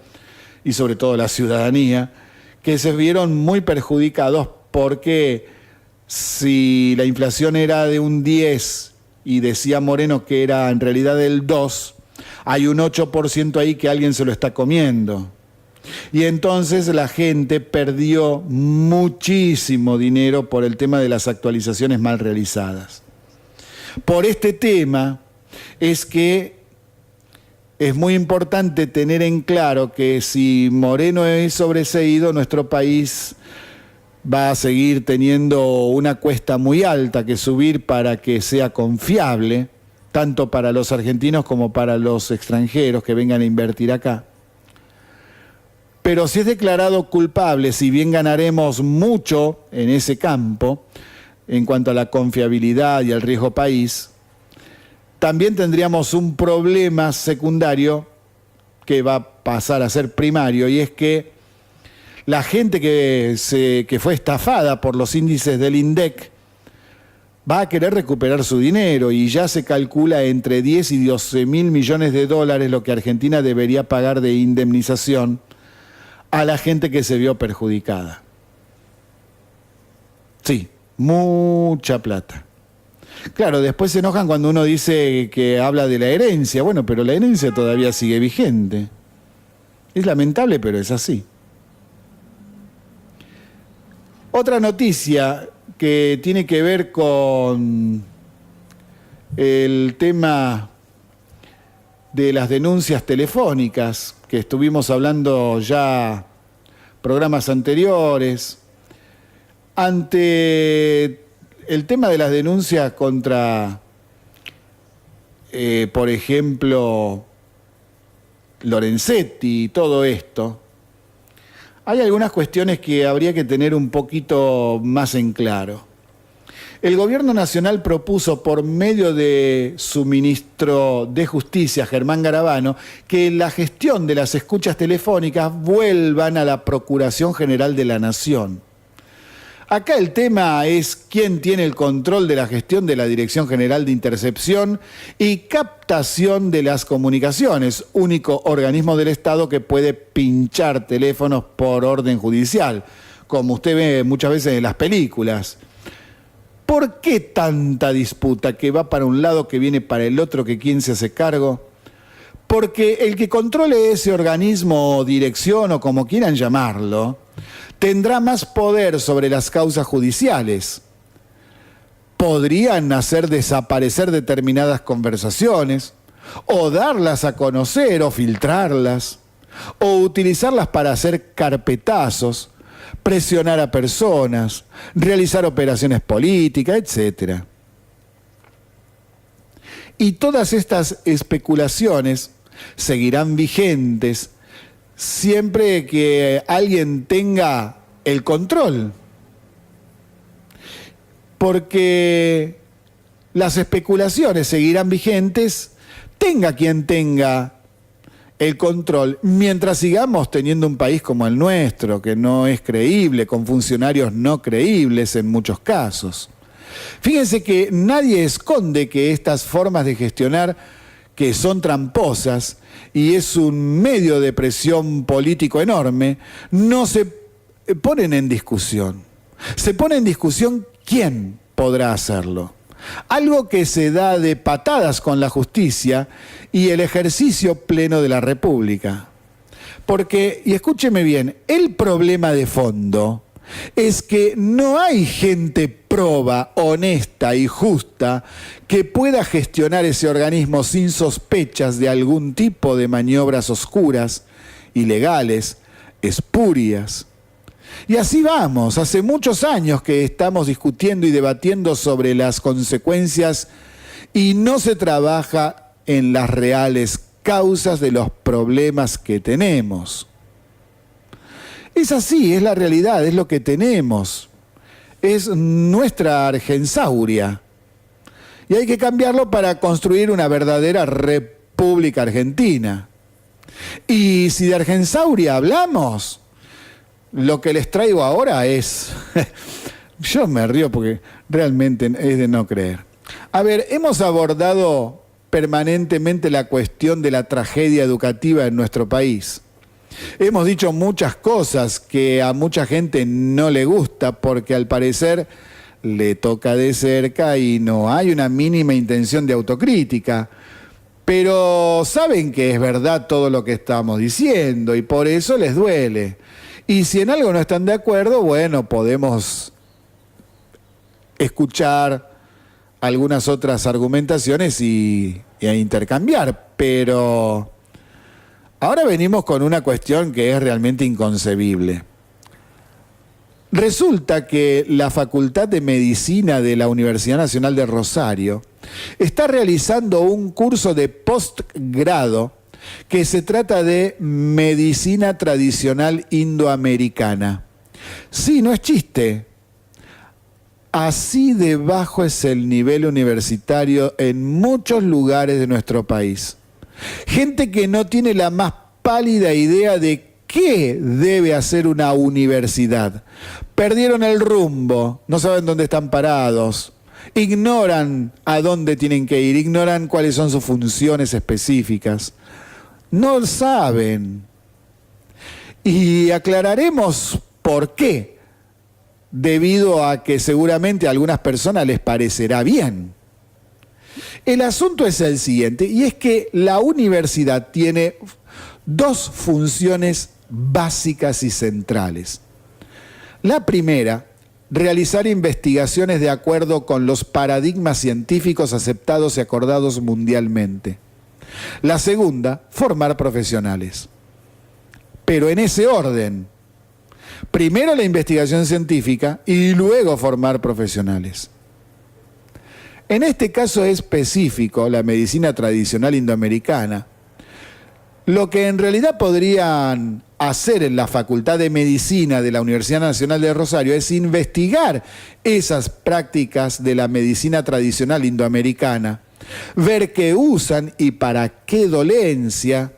Speaker 1: y sobre todo la ciudadanía, que se vieron muy perjudicados porque si la inflación era de un 10 y decía Moreno que era en realidad del 2, hay un 8% ahí que alguien se lo está comiendo. Y entonces la gente perdió muchísimo dinero por el tema de las actualizaciones mal realizadas. Por este tema es que es muy importante tener en claro que si Moreno es sobreseído, nuestro país va a seguir teniendo una cuesta muy alta que subir para que sea confiable, tanto para los argentinos como para los extranjeros que vengan a invertir acá. Pero si es declarado culpable, si bien ganaremos mucho en ese campo, en cuanto a la confiabilidad y el riesgo país, también tendríamos un problema secundario que va a pasar a ser primario, y es que la gente que fue estafada por los índices del INDEC va a querer recuperar su dinero, y ya se calcula entre 10 y 12 mil millones de dólares lo que Argentina debería pagar de indemnización a la gente que se vio perjudicada. Sí, mucha plata. Claro, después se enojan cuando uno dice que habla de la herencia. Bueno, pero la herencia todavía sigue vigente. Es lamentable, pero es así. Otra noticia que tiene que ver con el tema de las denuncias telefónicas, que estuvimos hablando ya programas anteriores. Ante el tema de las denuncias contra, por ejemplo, Lorenzetti y todo esto, hay algunas cuestiones que habría que tener un poquito más en claro. El Gobierno Nacional propuso por medio de su ministro de Justicia, Germán Garabano, que la gestión de las escuchas telefónicas vuelvan a la Procuración General de la Nación. Acá el tema es quién tiene el control de la gestión de la Dirección General de Intercepción y Captación de las Comunicaciones, único organismo del Estado que puede pinchar teléfonos por orden judicial, como usted ve muchas veces en las películas. ¿Por qué tanta disputa que va para un lado, que viene para el otro, que quién se hace cargo? Porque el que controle ese organismo o dirección, o como quieran llamarlo, tendrá más poder sobre las causas judiciales. Podrían hacer desaparecer determinadas conversaciones, o darlas a conocer, o filtrarlas, o utilizarlas para hacer carpetazos, presionar a personas, realizar operaciones políticas, etc. Y todas estas especulaciones seguirán vigentes siempre que alguien tenga el control. Porque las especulaciones seguirán vigentes, tenga quien tenga el control, mientras sigamos teniendo un país como el nuestro, que no es creíble, con funcionarios no creíbles en muchos casos. Fíjense que nadie esconde que estas formas de gestionar, que son tramposas y es un medio de presión político enorme, no se ponen en discusión. Se pone en discusión quién podrá hacerlo. Algo que se da de patadas con la justicia y el ejercicio pleno de la República. Porque, y escúcheme bien, el problema de fondo es que no hay gente proba, honesta y justa que pueda gestionar ese organismo sin sospechas de algún tipo de maniobras oscuras, ilegales, espurias. Y así vamos, hace muchos años que estamos discutiendo y debatiendo sobre las consecuencias y no se trabaja en las reales causas de los problemas que tenemos. Es así, es la realidad, es lo que tenemos. Es nuestra Argensauria. Y hay que cambiarlo para construir una verdadera República Argentina. Y si de Argensauria hablamos, lo que les traigo ahora es... Yo me río porque realmente es de no creer. A ver, hemos abordado permanentemente la cuestión de la tragedia educativa en nuestro país. Hemos dicho muchas cosas que a mucha gente no le gusta porque al parecer le toca de cerca y no hay una mínima intención de autocrítica. Pero saben que es verdad todo lo que estamos diciendo y por eso les duele. Y si en algo no están de acuerdo, bueno, podemos escuchar algunas otras argumentaciones y intercambiar, pero ahora venimos con una cuestión que es realmente inconcebible. Resulta que la Facultad de Medicina de la Universidad Nacional de Rosario está realizando un curso de postgrado que se trata de medicina tradicional indoamericana. Sí, no es chiste. Así de bajo es el nivel universitario en muchos lugares de nuestro país. Gente que no tiene la más pálida idea de qué debe hacer una universidad. Perdieron el rumbo, no saben dónde están parados, ignoran a dónde tienen que ir, ignoran cuáles son sus funciones específicas. No saben. Y aclararemos por qué, debido a que seguramente a algunas personas les parecerá bien. El asunto es el siguiente, y es que la universidad tiene dos funciones básicas y centrales. La primera, realizar investigaciones de acuerdo con los paradigmas científicos aceptados y acordados mundialmente. La segunda, formar profesionales. Pero en ese orden. Primero la investigación científica y luego formar profesionales. En este caso específico, la medicina tradicional indoamericana, lo que en realidad podrían hacer en la Facultad de Medicina de la Universidad Nacional de Rosario es investigar esas prácticas de la medicina tradicional indoamericana, ver qué usan y para qué dolencia,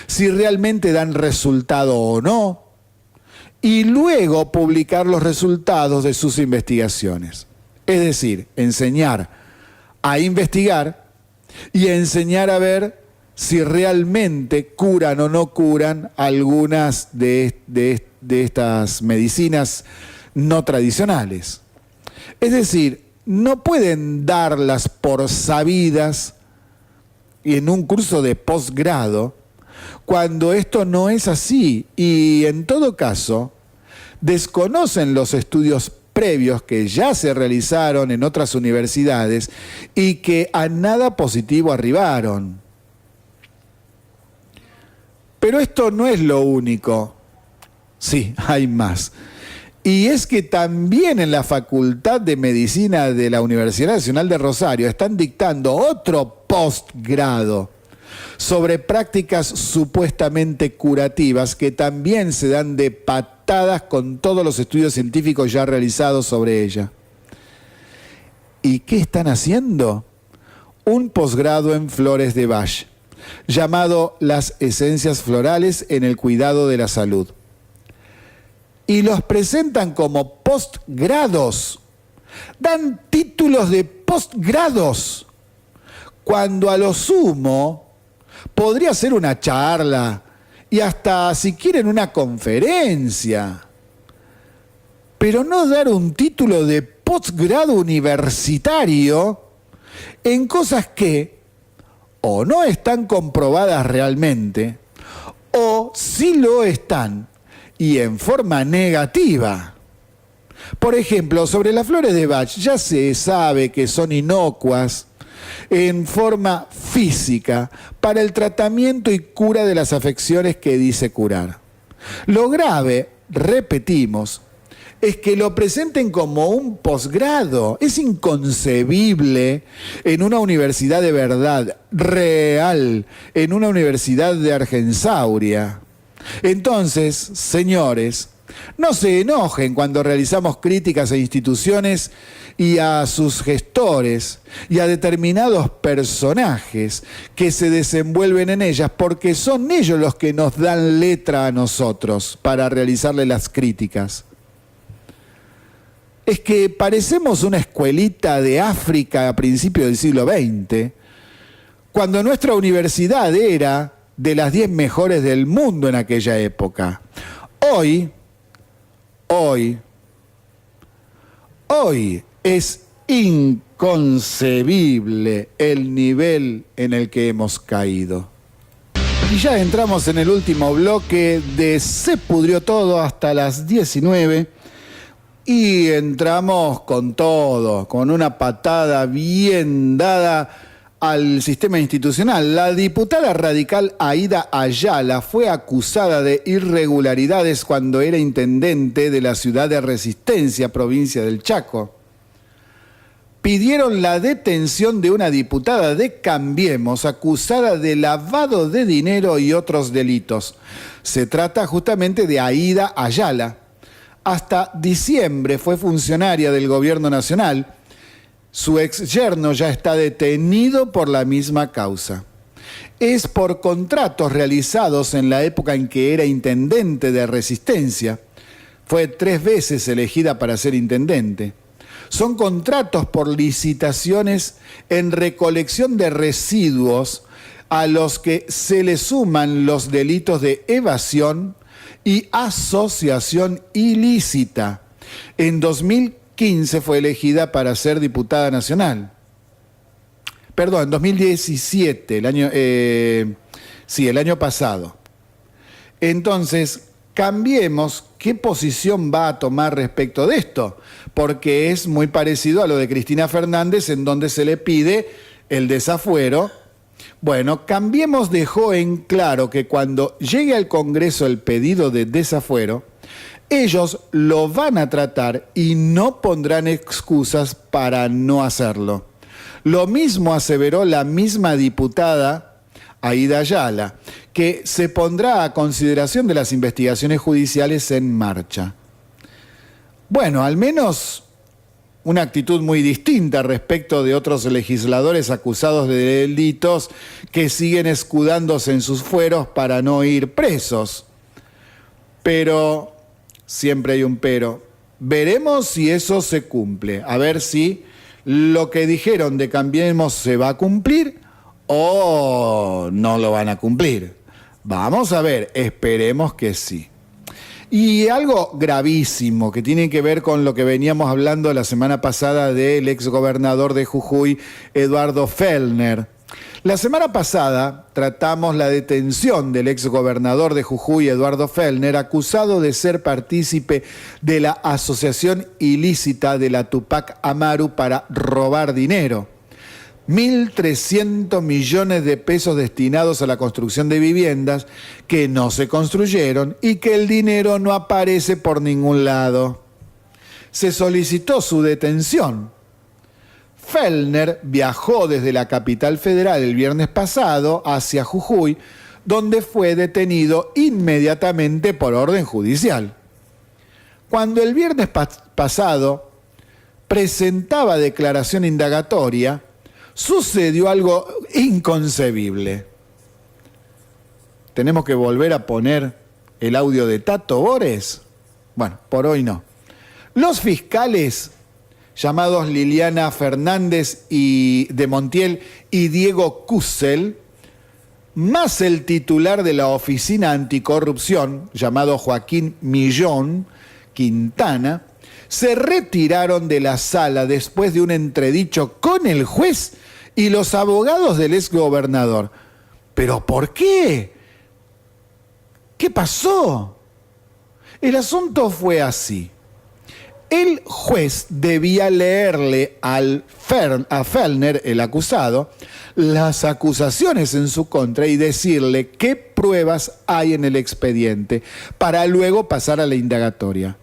Speaker 1: si realmente dan resultado o no, y luego publicar los resultados de sus investigaciones. Es decir, enseñar a investigar y enseñar a ver si realmente curan o no curan algunas de estas medicinas no tradicionales. Es decir, no pueden darlas por sabidas en un curso de posgrado cuando esto no es así, y en todo caso desconocen los estudios previos que ya se realizaron en otras universidades y que a nada positivo arribaron. Pero esto no es lo único. Sí, hay más. Y es que también en la Facultad de Medicina de la Universidad Nacional de Rosario están dictando otro postgrado sobre prácticas supuestamente curativas que también se dan de patadas con todos los estudios científicos ya realizados sobre ella. ¿Y qué están haciendo? Un posgrado en flores de Bach, llamado Las esencias florales en el cuidado de la salud. Y los presentan como postgrados. Dan títulos de postgrados, cuando a lo sumo podría ser una charla y hasta, si quieren, una conferencia. Pero no dar un título de postgrado universitario en cosas que o no están comprobadas realmente, o sí lo están, y en forma negativa. Por ejemplo, sobre las flores de Bach ya se sabe que son inocuas en forma física para el tratamiento y cura de las afecciones que dice curar. Lo grave, repetimos, es que lo presenten como un posgrado. Es inconcebible en una universidad de verdad, real, en una universidad de Argensauria. Entonces, señores, no se enojen cuando realizamos críticas a instituciones y a sus gestores y a determinados personajes que se desenvuelven en ellas, porque son ellos los que nos dan letra a nosotros para realizarle las críticas. Es que parecemos una escuelita de África a principios del siglo XX, cuando nuestra universidad era de las 10 mejores del mundo en aquella época. Hoy es inconcebible el nivel en el que hemos caído. Y ya entramos en el último bloque de Se Pudrió Todo hasta las 19. Y entramos con todo, con una patada bien dada al sistema institucional. La diputada radical Aída Ayala fue acusada de irregularidades cuando era intendente de la ciudad de Resistencia, provincia del Chaco. Pidieron la detención de una diputada de Cambiemos acusada de lavado de dinero y otros delitos. Se trata justamente de Aída Ayala. Hasta diciembre fue funcionaria del gobierno nacional. Su ex yerno ya está detenido por la misma causa. es por contratos realizados en la época en que era intendente de Resistencia. Fue 3 veces elegida para ser intendente. Son contratos por licitaciones en recolección de residuos a los que se le suman los delitos de evasión y asociación ilícita. En 2015 fue elegida para ser diputada nacional. Perdón, en 2017, el año pasado. Entonces, cambiemos qué posición va a tomar respecto de esto, porque es muy parecido a lo de Cristina Fernández, en donde se le pide el desafuero. Bueno, Cambiemos dejó en claro que cuando llegue al Congreso el pedido de desafuero, ellos lo van a tratar y no pondrán excusas para no hacerlo. Lo mismo aseveró la misma diputada Aida Ayala, que se pondrá a consideración de las investigaciones judiciales en marcha. Bueno, al menos una actitud muy distinta respecto de otros legisladores acusados de delitos que siguen escudándose en sus fueros para no ir presos. Pero, siempre hay un pero, veremos si eso se cumple, a ver si lo que dijeron de Cambiemos se va a cumplir o no lo van a cumplir. Vamos a ver, esperemos que sí. Y algo gravísimo que tiene que ver con lo que veníamos hablando la semana pasada del exgobernador de Jujuy, Eduardo Fellner. La semana pasada tratamos la detención del exgobernador de Jujuy, Eduardo Fellner, acusado de ser partícipe de la asociación ilícita de la Tupac Amaru para robar dinero. 1.300 millones de pesos destinados a la construcción de viviendas que no se construyeron y que el dinero no aparece por ningún lado. Se solicitó su detención. Fellner viajó desde la capital federal el viernes pasado hacia Jujuy, donde fue detenido inmediatamente por orden judicial. Cuando el viernes pasado presentaba declaración indagatoria, sucedió algo inconcebible. ¿Tenemos que volver a poner el audio de Tato Bores? Bueno, por hoy no. Los fiscales llamados Liliana Fernández de Montiel y Diego Kusel, más el titular de la Oficina Anticorrupción, llamado Joaquín Millón Quintana, se retiraron de la sala después de un entredicho con el juez y los abogados del exgobernador. ¿Pero por qué? ¿Qué pasó? El asunto fue así. El juez debía leerle a Fellner, el acusado, las acusaciones en su contra y decirle qué pruebas hay en el expediente para luego pasar a la indagatoria.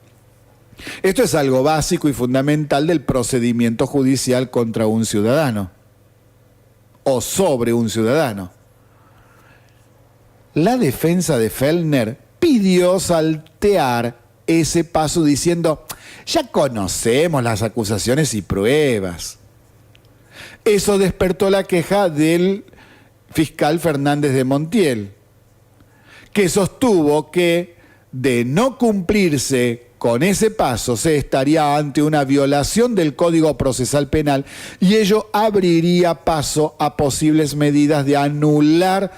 Speaker 1: Esto es algo básico y fundamental del procedimiento judicial contra un ciudadano o sobre un ciudadano. La defensa de Fellner pidió saltear ese paso diciendo: ya conocemos las acusaciones y pruebas. Eso despertó la queja del fiscal Fernández de Montiel, que sostuvo que de no cumplirse con ese paso se estaría ante una violación del Código Procesal Penal y ello abriría paso a posibles medidas de anular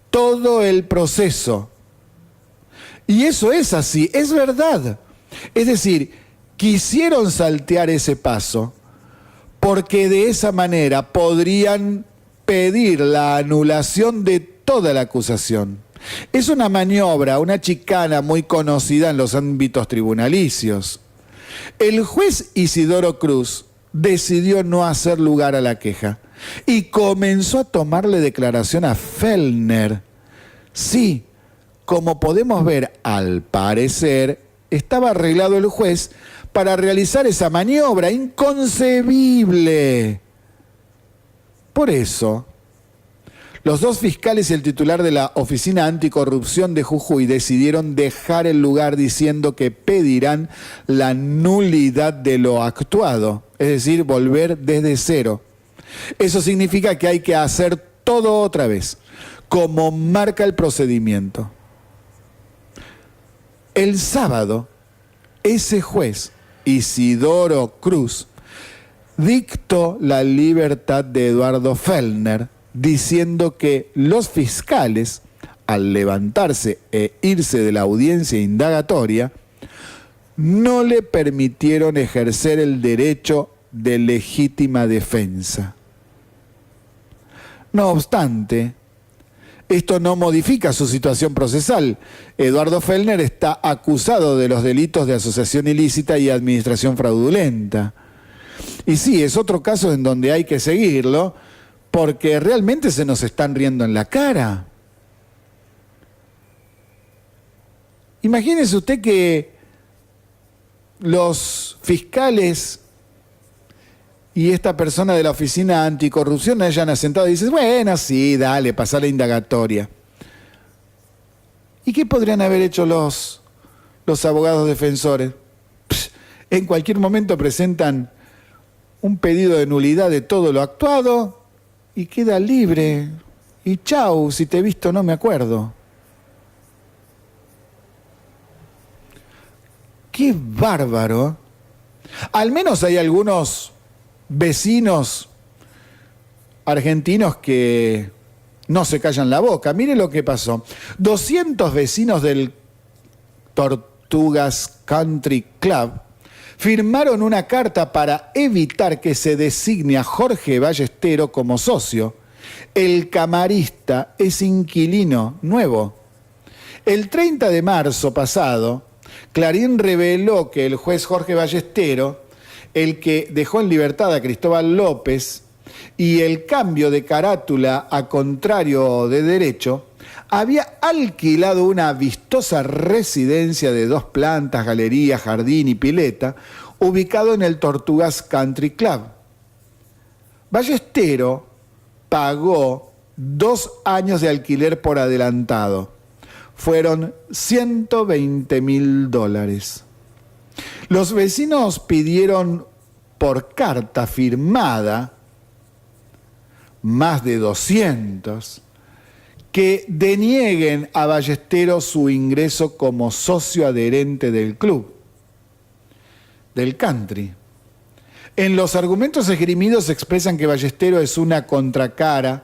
Speaker 1: todo el proceso. Y eso es así, es verdad. Es decir, quisieron saltear ese paso porque de esa manera podrían pedir la anulación de toda la acusación. Es una maniobra, una chicana muy conocida en los ámbitos tribunalicios. El juez Isidoro Cruz decidió no hacer lugar a la queja y comenzó a tomarle declaración a Fellner. Sí, como podemos ver, al parecer, estaba arreglado el juez para realizar esa maniobra inconcebible. Por eso, los dos fiscales y el titular de la Oficina Anticorrupción de Jujuy decidieron dejar el lugar diciendo que pedirán la nulidad de lo actuado, es decir, volver desde cero. Eso significa que hay que hacer todo otra vez, como marca el procedimiento. El sábado, ese juez, Isidoro Cruz, dictó la libertad de Eduardo Fellner, diciendo que los fiscales, al levantarse e irse de la audiencia indagatoria, no le permitieron ejercer el derecho de legítima defensa. No obstante, esto no modifica su situación procesal. Eduardo Fellner está acusado de los delitos de asociación ilícita y administración fraudulenta. Y sí, es otro caso en donde hay que seguirlo, porque realmente se nos están riendo en la cara. Imagínese usted que los fiscales y esta persona de la oficina anticorrupción hayan asentado y dicen, bueno, sí, dale, pasá la indagatoria. ¿Y qué podrían haber hecho los abogados defensores? En cualquier momento presentan un pedido de nulidad de todo lo actuado y queda libre. Y chau, si te he visto no me acuerdo. ¡Qué bárbaro! Al menos hay algunos vecinos argentinos que no se callan la boca. Mire lo que pasó. 200 vecinos del Tortugas Country Club firmaron una carta para evitar que se designe a Jorge Ballestero como socio. El camarista es inquilino nuevo. El 30 de marzo pasado, Clarín reveló que el juez Jorge Ballestero, el que dejó en libertad a Cristóbal López, y el cambio de carátula a contrario de derecho, había alquilado una vistosa residencia de 2 plantas, galería, jardín y pileta, ubicado en el Tortugas Country Club. Ballestero pagó 2 años de alquiler por adelantado. Fueron $120.000. Los vecinos pidieron por carta firmada, más de 200, que denieguen a Ballestero su ingreso como socio adherente del club, del country. En los argumentos esgrimidos se expresan que Ballestero es una contracara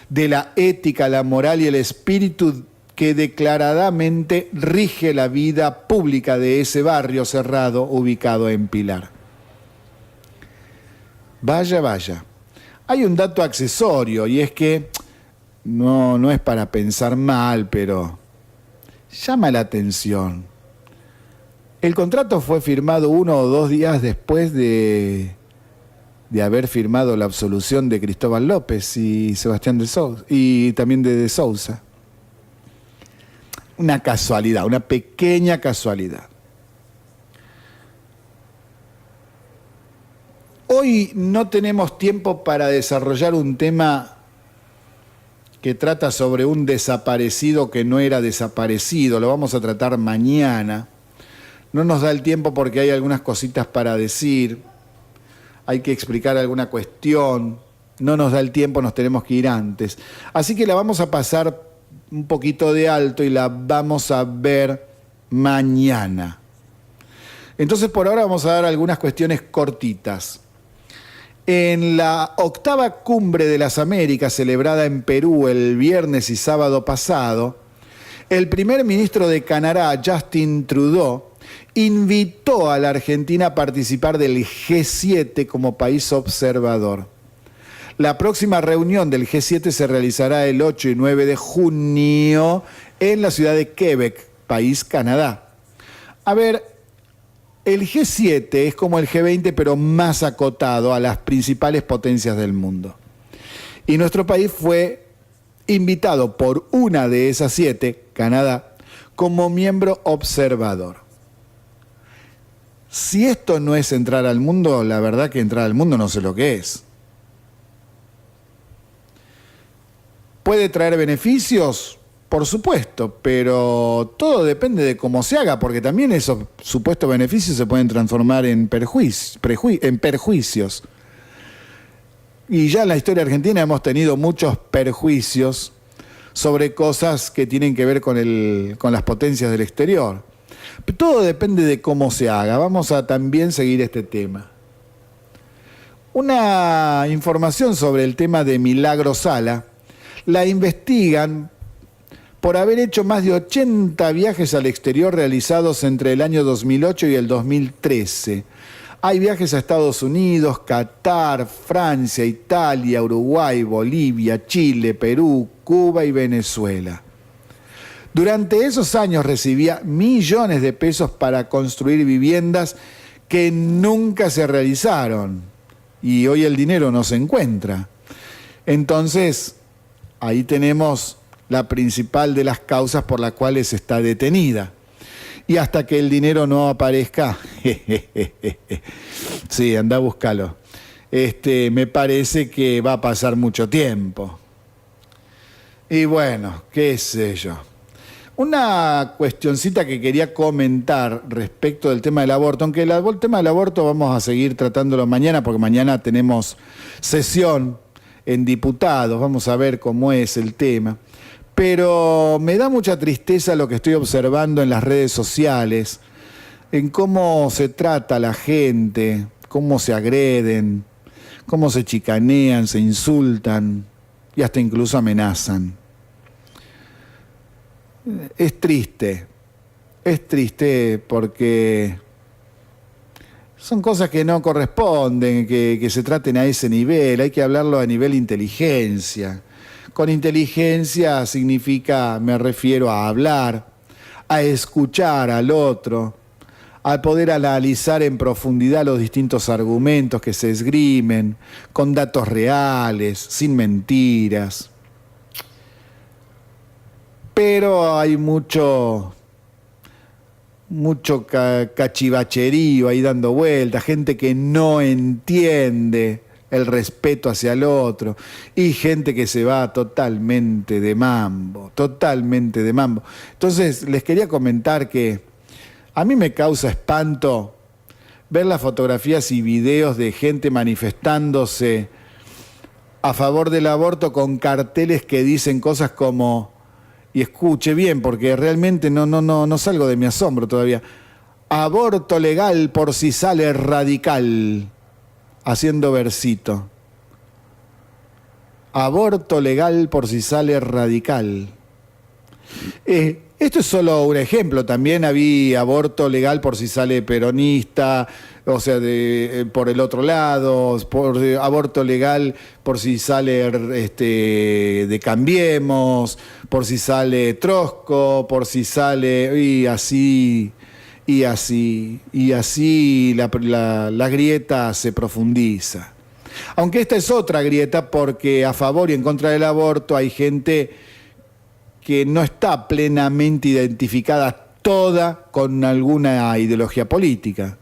Speaker 1: de la ética, la moral y el espíritu que declaradamente rige la vida pública de ese barrio cerrado ubicado en Pilar. Vaya, vaya. Hay un dato accesorio y es que no es para pensar mal, pero llama la atención. El contrato fue firmado 1 o 2 días después de haber firmado la absolución de Cristóbal López y Sebastián de Sousa, y también de Sousa. Una casualidad, una pequeña casualidad. Hoy no tenemos tiempo para desarrollar un tema que trata sobre un desaparecido que no era desaparecido. Lo vamos a tratar mañana. No nos da el tiempo porque hay algunas cositas para decir. Hay que explicar alguna cuestión. No nos da el tiempo, nos tenemos que ir antes. Así que la vamos a pasar un poquito de alto y la vamos a ver mañana. Entonces por ahora vamos a dar algunas cuestiones cortitas. En la 8ª Cumbre de las Américas celebrada en Perú el viernes y sábado pasado, el primer ministro de Canadá, Justin Trudeau, invitó a la Argentina a participar del G7 como país observador. La próxima reunión del G7 se realizará el 8 y 9 de junio en la ciudad de Quebec, país Canadá. A ver, el G7 es como el G20, pero más acotado a las principales potencias del mundo. Y nuestro país fue invitado por una de esas 7, Canadá, como miembro observador. Si esto no es entrar al mundo, la verdad que entrar al mundo no sé lo que es. ¿Puede traer beneficios? Por supuesto, pero todo depende de cómo se haga, porque también esos supuestos beneficios se pueden transformar en perjuicios. Y ya en la historia argentina hemos tenido muchos perjuicios sobre cosas que tienen que ver con las potencias del exterior. Todo depende de cómo se haga. Vamos a también seguir este tema. Una información sobre el tema de Milagro Sala. La investigan por haber hecho más de 80 viajes al exterior realizados entre el año 2008 y el 2013. Hay viajes a Estados Unidos, Qatar, Francia, Italia, Uruguay, Bolivia, Chile, Perú, Cuba y Venezuela. Durante esos años recibía millones de pesos para construir viviendas que nunca se realizaron. Y hoy el dinero no se encuentra. Entonces, ahí tenemos la principal de las causas por las cuales está detenida. Y hasta que el dinero no aparezca, sí, anda a buscarlo. Me parece que va a pasar mucho tiempo. Y bueno, qué sé yo. Una cuestioncita que quería comentar respecto del tema del aborto, aunque el tema del aborto vamos a seguir tratándolo mañana, porque mañana tenemos sesión en diputados, vamos a ver cómo es el tema. Pero me da mucha tristeza lo que estoy observando en las redes sociales, en cómo se trata a la gente, cómo se agreden, cómo se chicanean, se insultan y hasta incluso amenazan. Es triste porque son cosas que no corresponden, que se traten a ese nivel, hay que hablarlo a nivel inteligencia. Con inteligencia significa, me refiero a hablar, a escuchar al otro, a poder analizar en profundidad los distintos argumentos que se esgrimen, con datos reales, sin mentiras. Pero hay mucho cachivacherío ahí dando vueltas, gente que no entiende el respeto hacia el otro, y gente que se va totalmente de mambo. Entonces, les quería comentar que a mí me causa espanto ver las fotografías y videos de gente manifestándose a favor del aborto con carteles que dicen cosas como, y escuche bien, porque realmente no salgo de mi asombro todavía, aborto legal por si sale radical. Haciendo versito. Aborto legal por si sale radical. Esto es solo un ejemplo. También había aborto legal por si sale peronista, o sea, por el otro lado, aborto legal por si sale de Cambiemos, por si sale Trosco, por si sale... y así la grieta se profundiza. Aunque esta es otra grieta, porque a favor y en contra del aborto hay gente que no está plenamente identificada toda con alguna ideología política.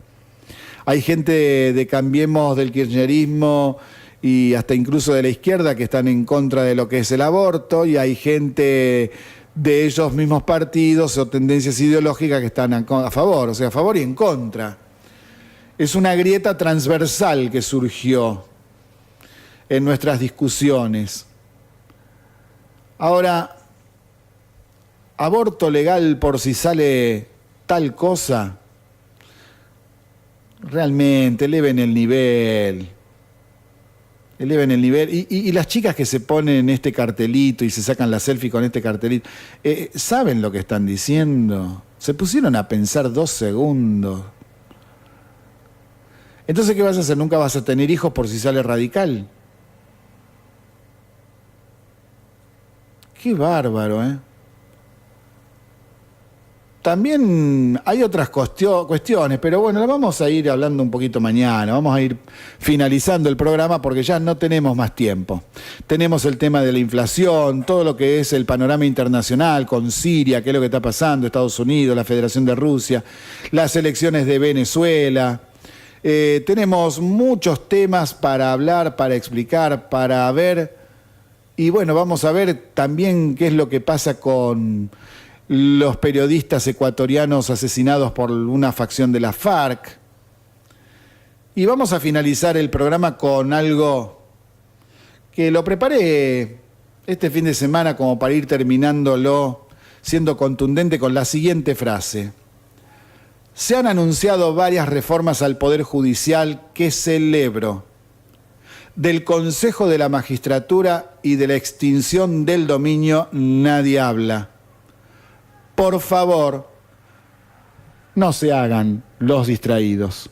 Speaker 1: Hay gente de Cambiemos, del kirchnerismo y hasta incluso de la izquierda que están en contra de lo que es el aborto, y hay gente de ellos mismos partidos o tendencias ideológicas que están a favor, o sea, a favor y en contra. Es una grieta transversal que surgió en nuestras discusiones. Ahora, aborto legal por si sale tal cosa, realmente eleven el nivel. Y las chicas que se ponen este cartelito y se sacan la selfie con este cartelito, ¿saben lo que están diciendo? Se pusieron a pensar 2 segundos. Entonces, ¿qué vas a hacer? ¿Nunca vas a tener hijos por si sale radical? Qué bárbaro, ¿eh? También hay otras cuestiones, pero bueno, las vamos a ir hablando un poquito mañana. Vamos a ir finalizando el programa porque ya no tenemos más tiempo. Tenemos el tema de la inflación, todo lo que es el panorama internacional con Siria, qué es lo que está pasando, Estados Unidos, la Federación de Rusia, las elecciones de Venezuela. Tenemos muchos temas para hablar, para explicar, para ver. Y bueno, vamos a ver también qué es lo que pasa con los periodistas ecuatorianos asesinados por una facción de la FARC. Y vamos a finalizar el programa con algo que lo preparé este fin de semana, como para ir terminándolo, siendo contundente con la siguiente frase. Se han anunciado varias reformas al Poder Judicial que celebro. Del Consejo de la Magistratura y de la extinción del dominio nadie habla. Por favor, no se hagan los distraídos.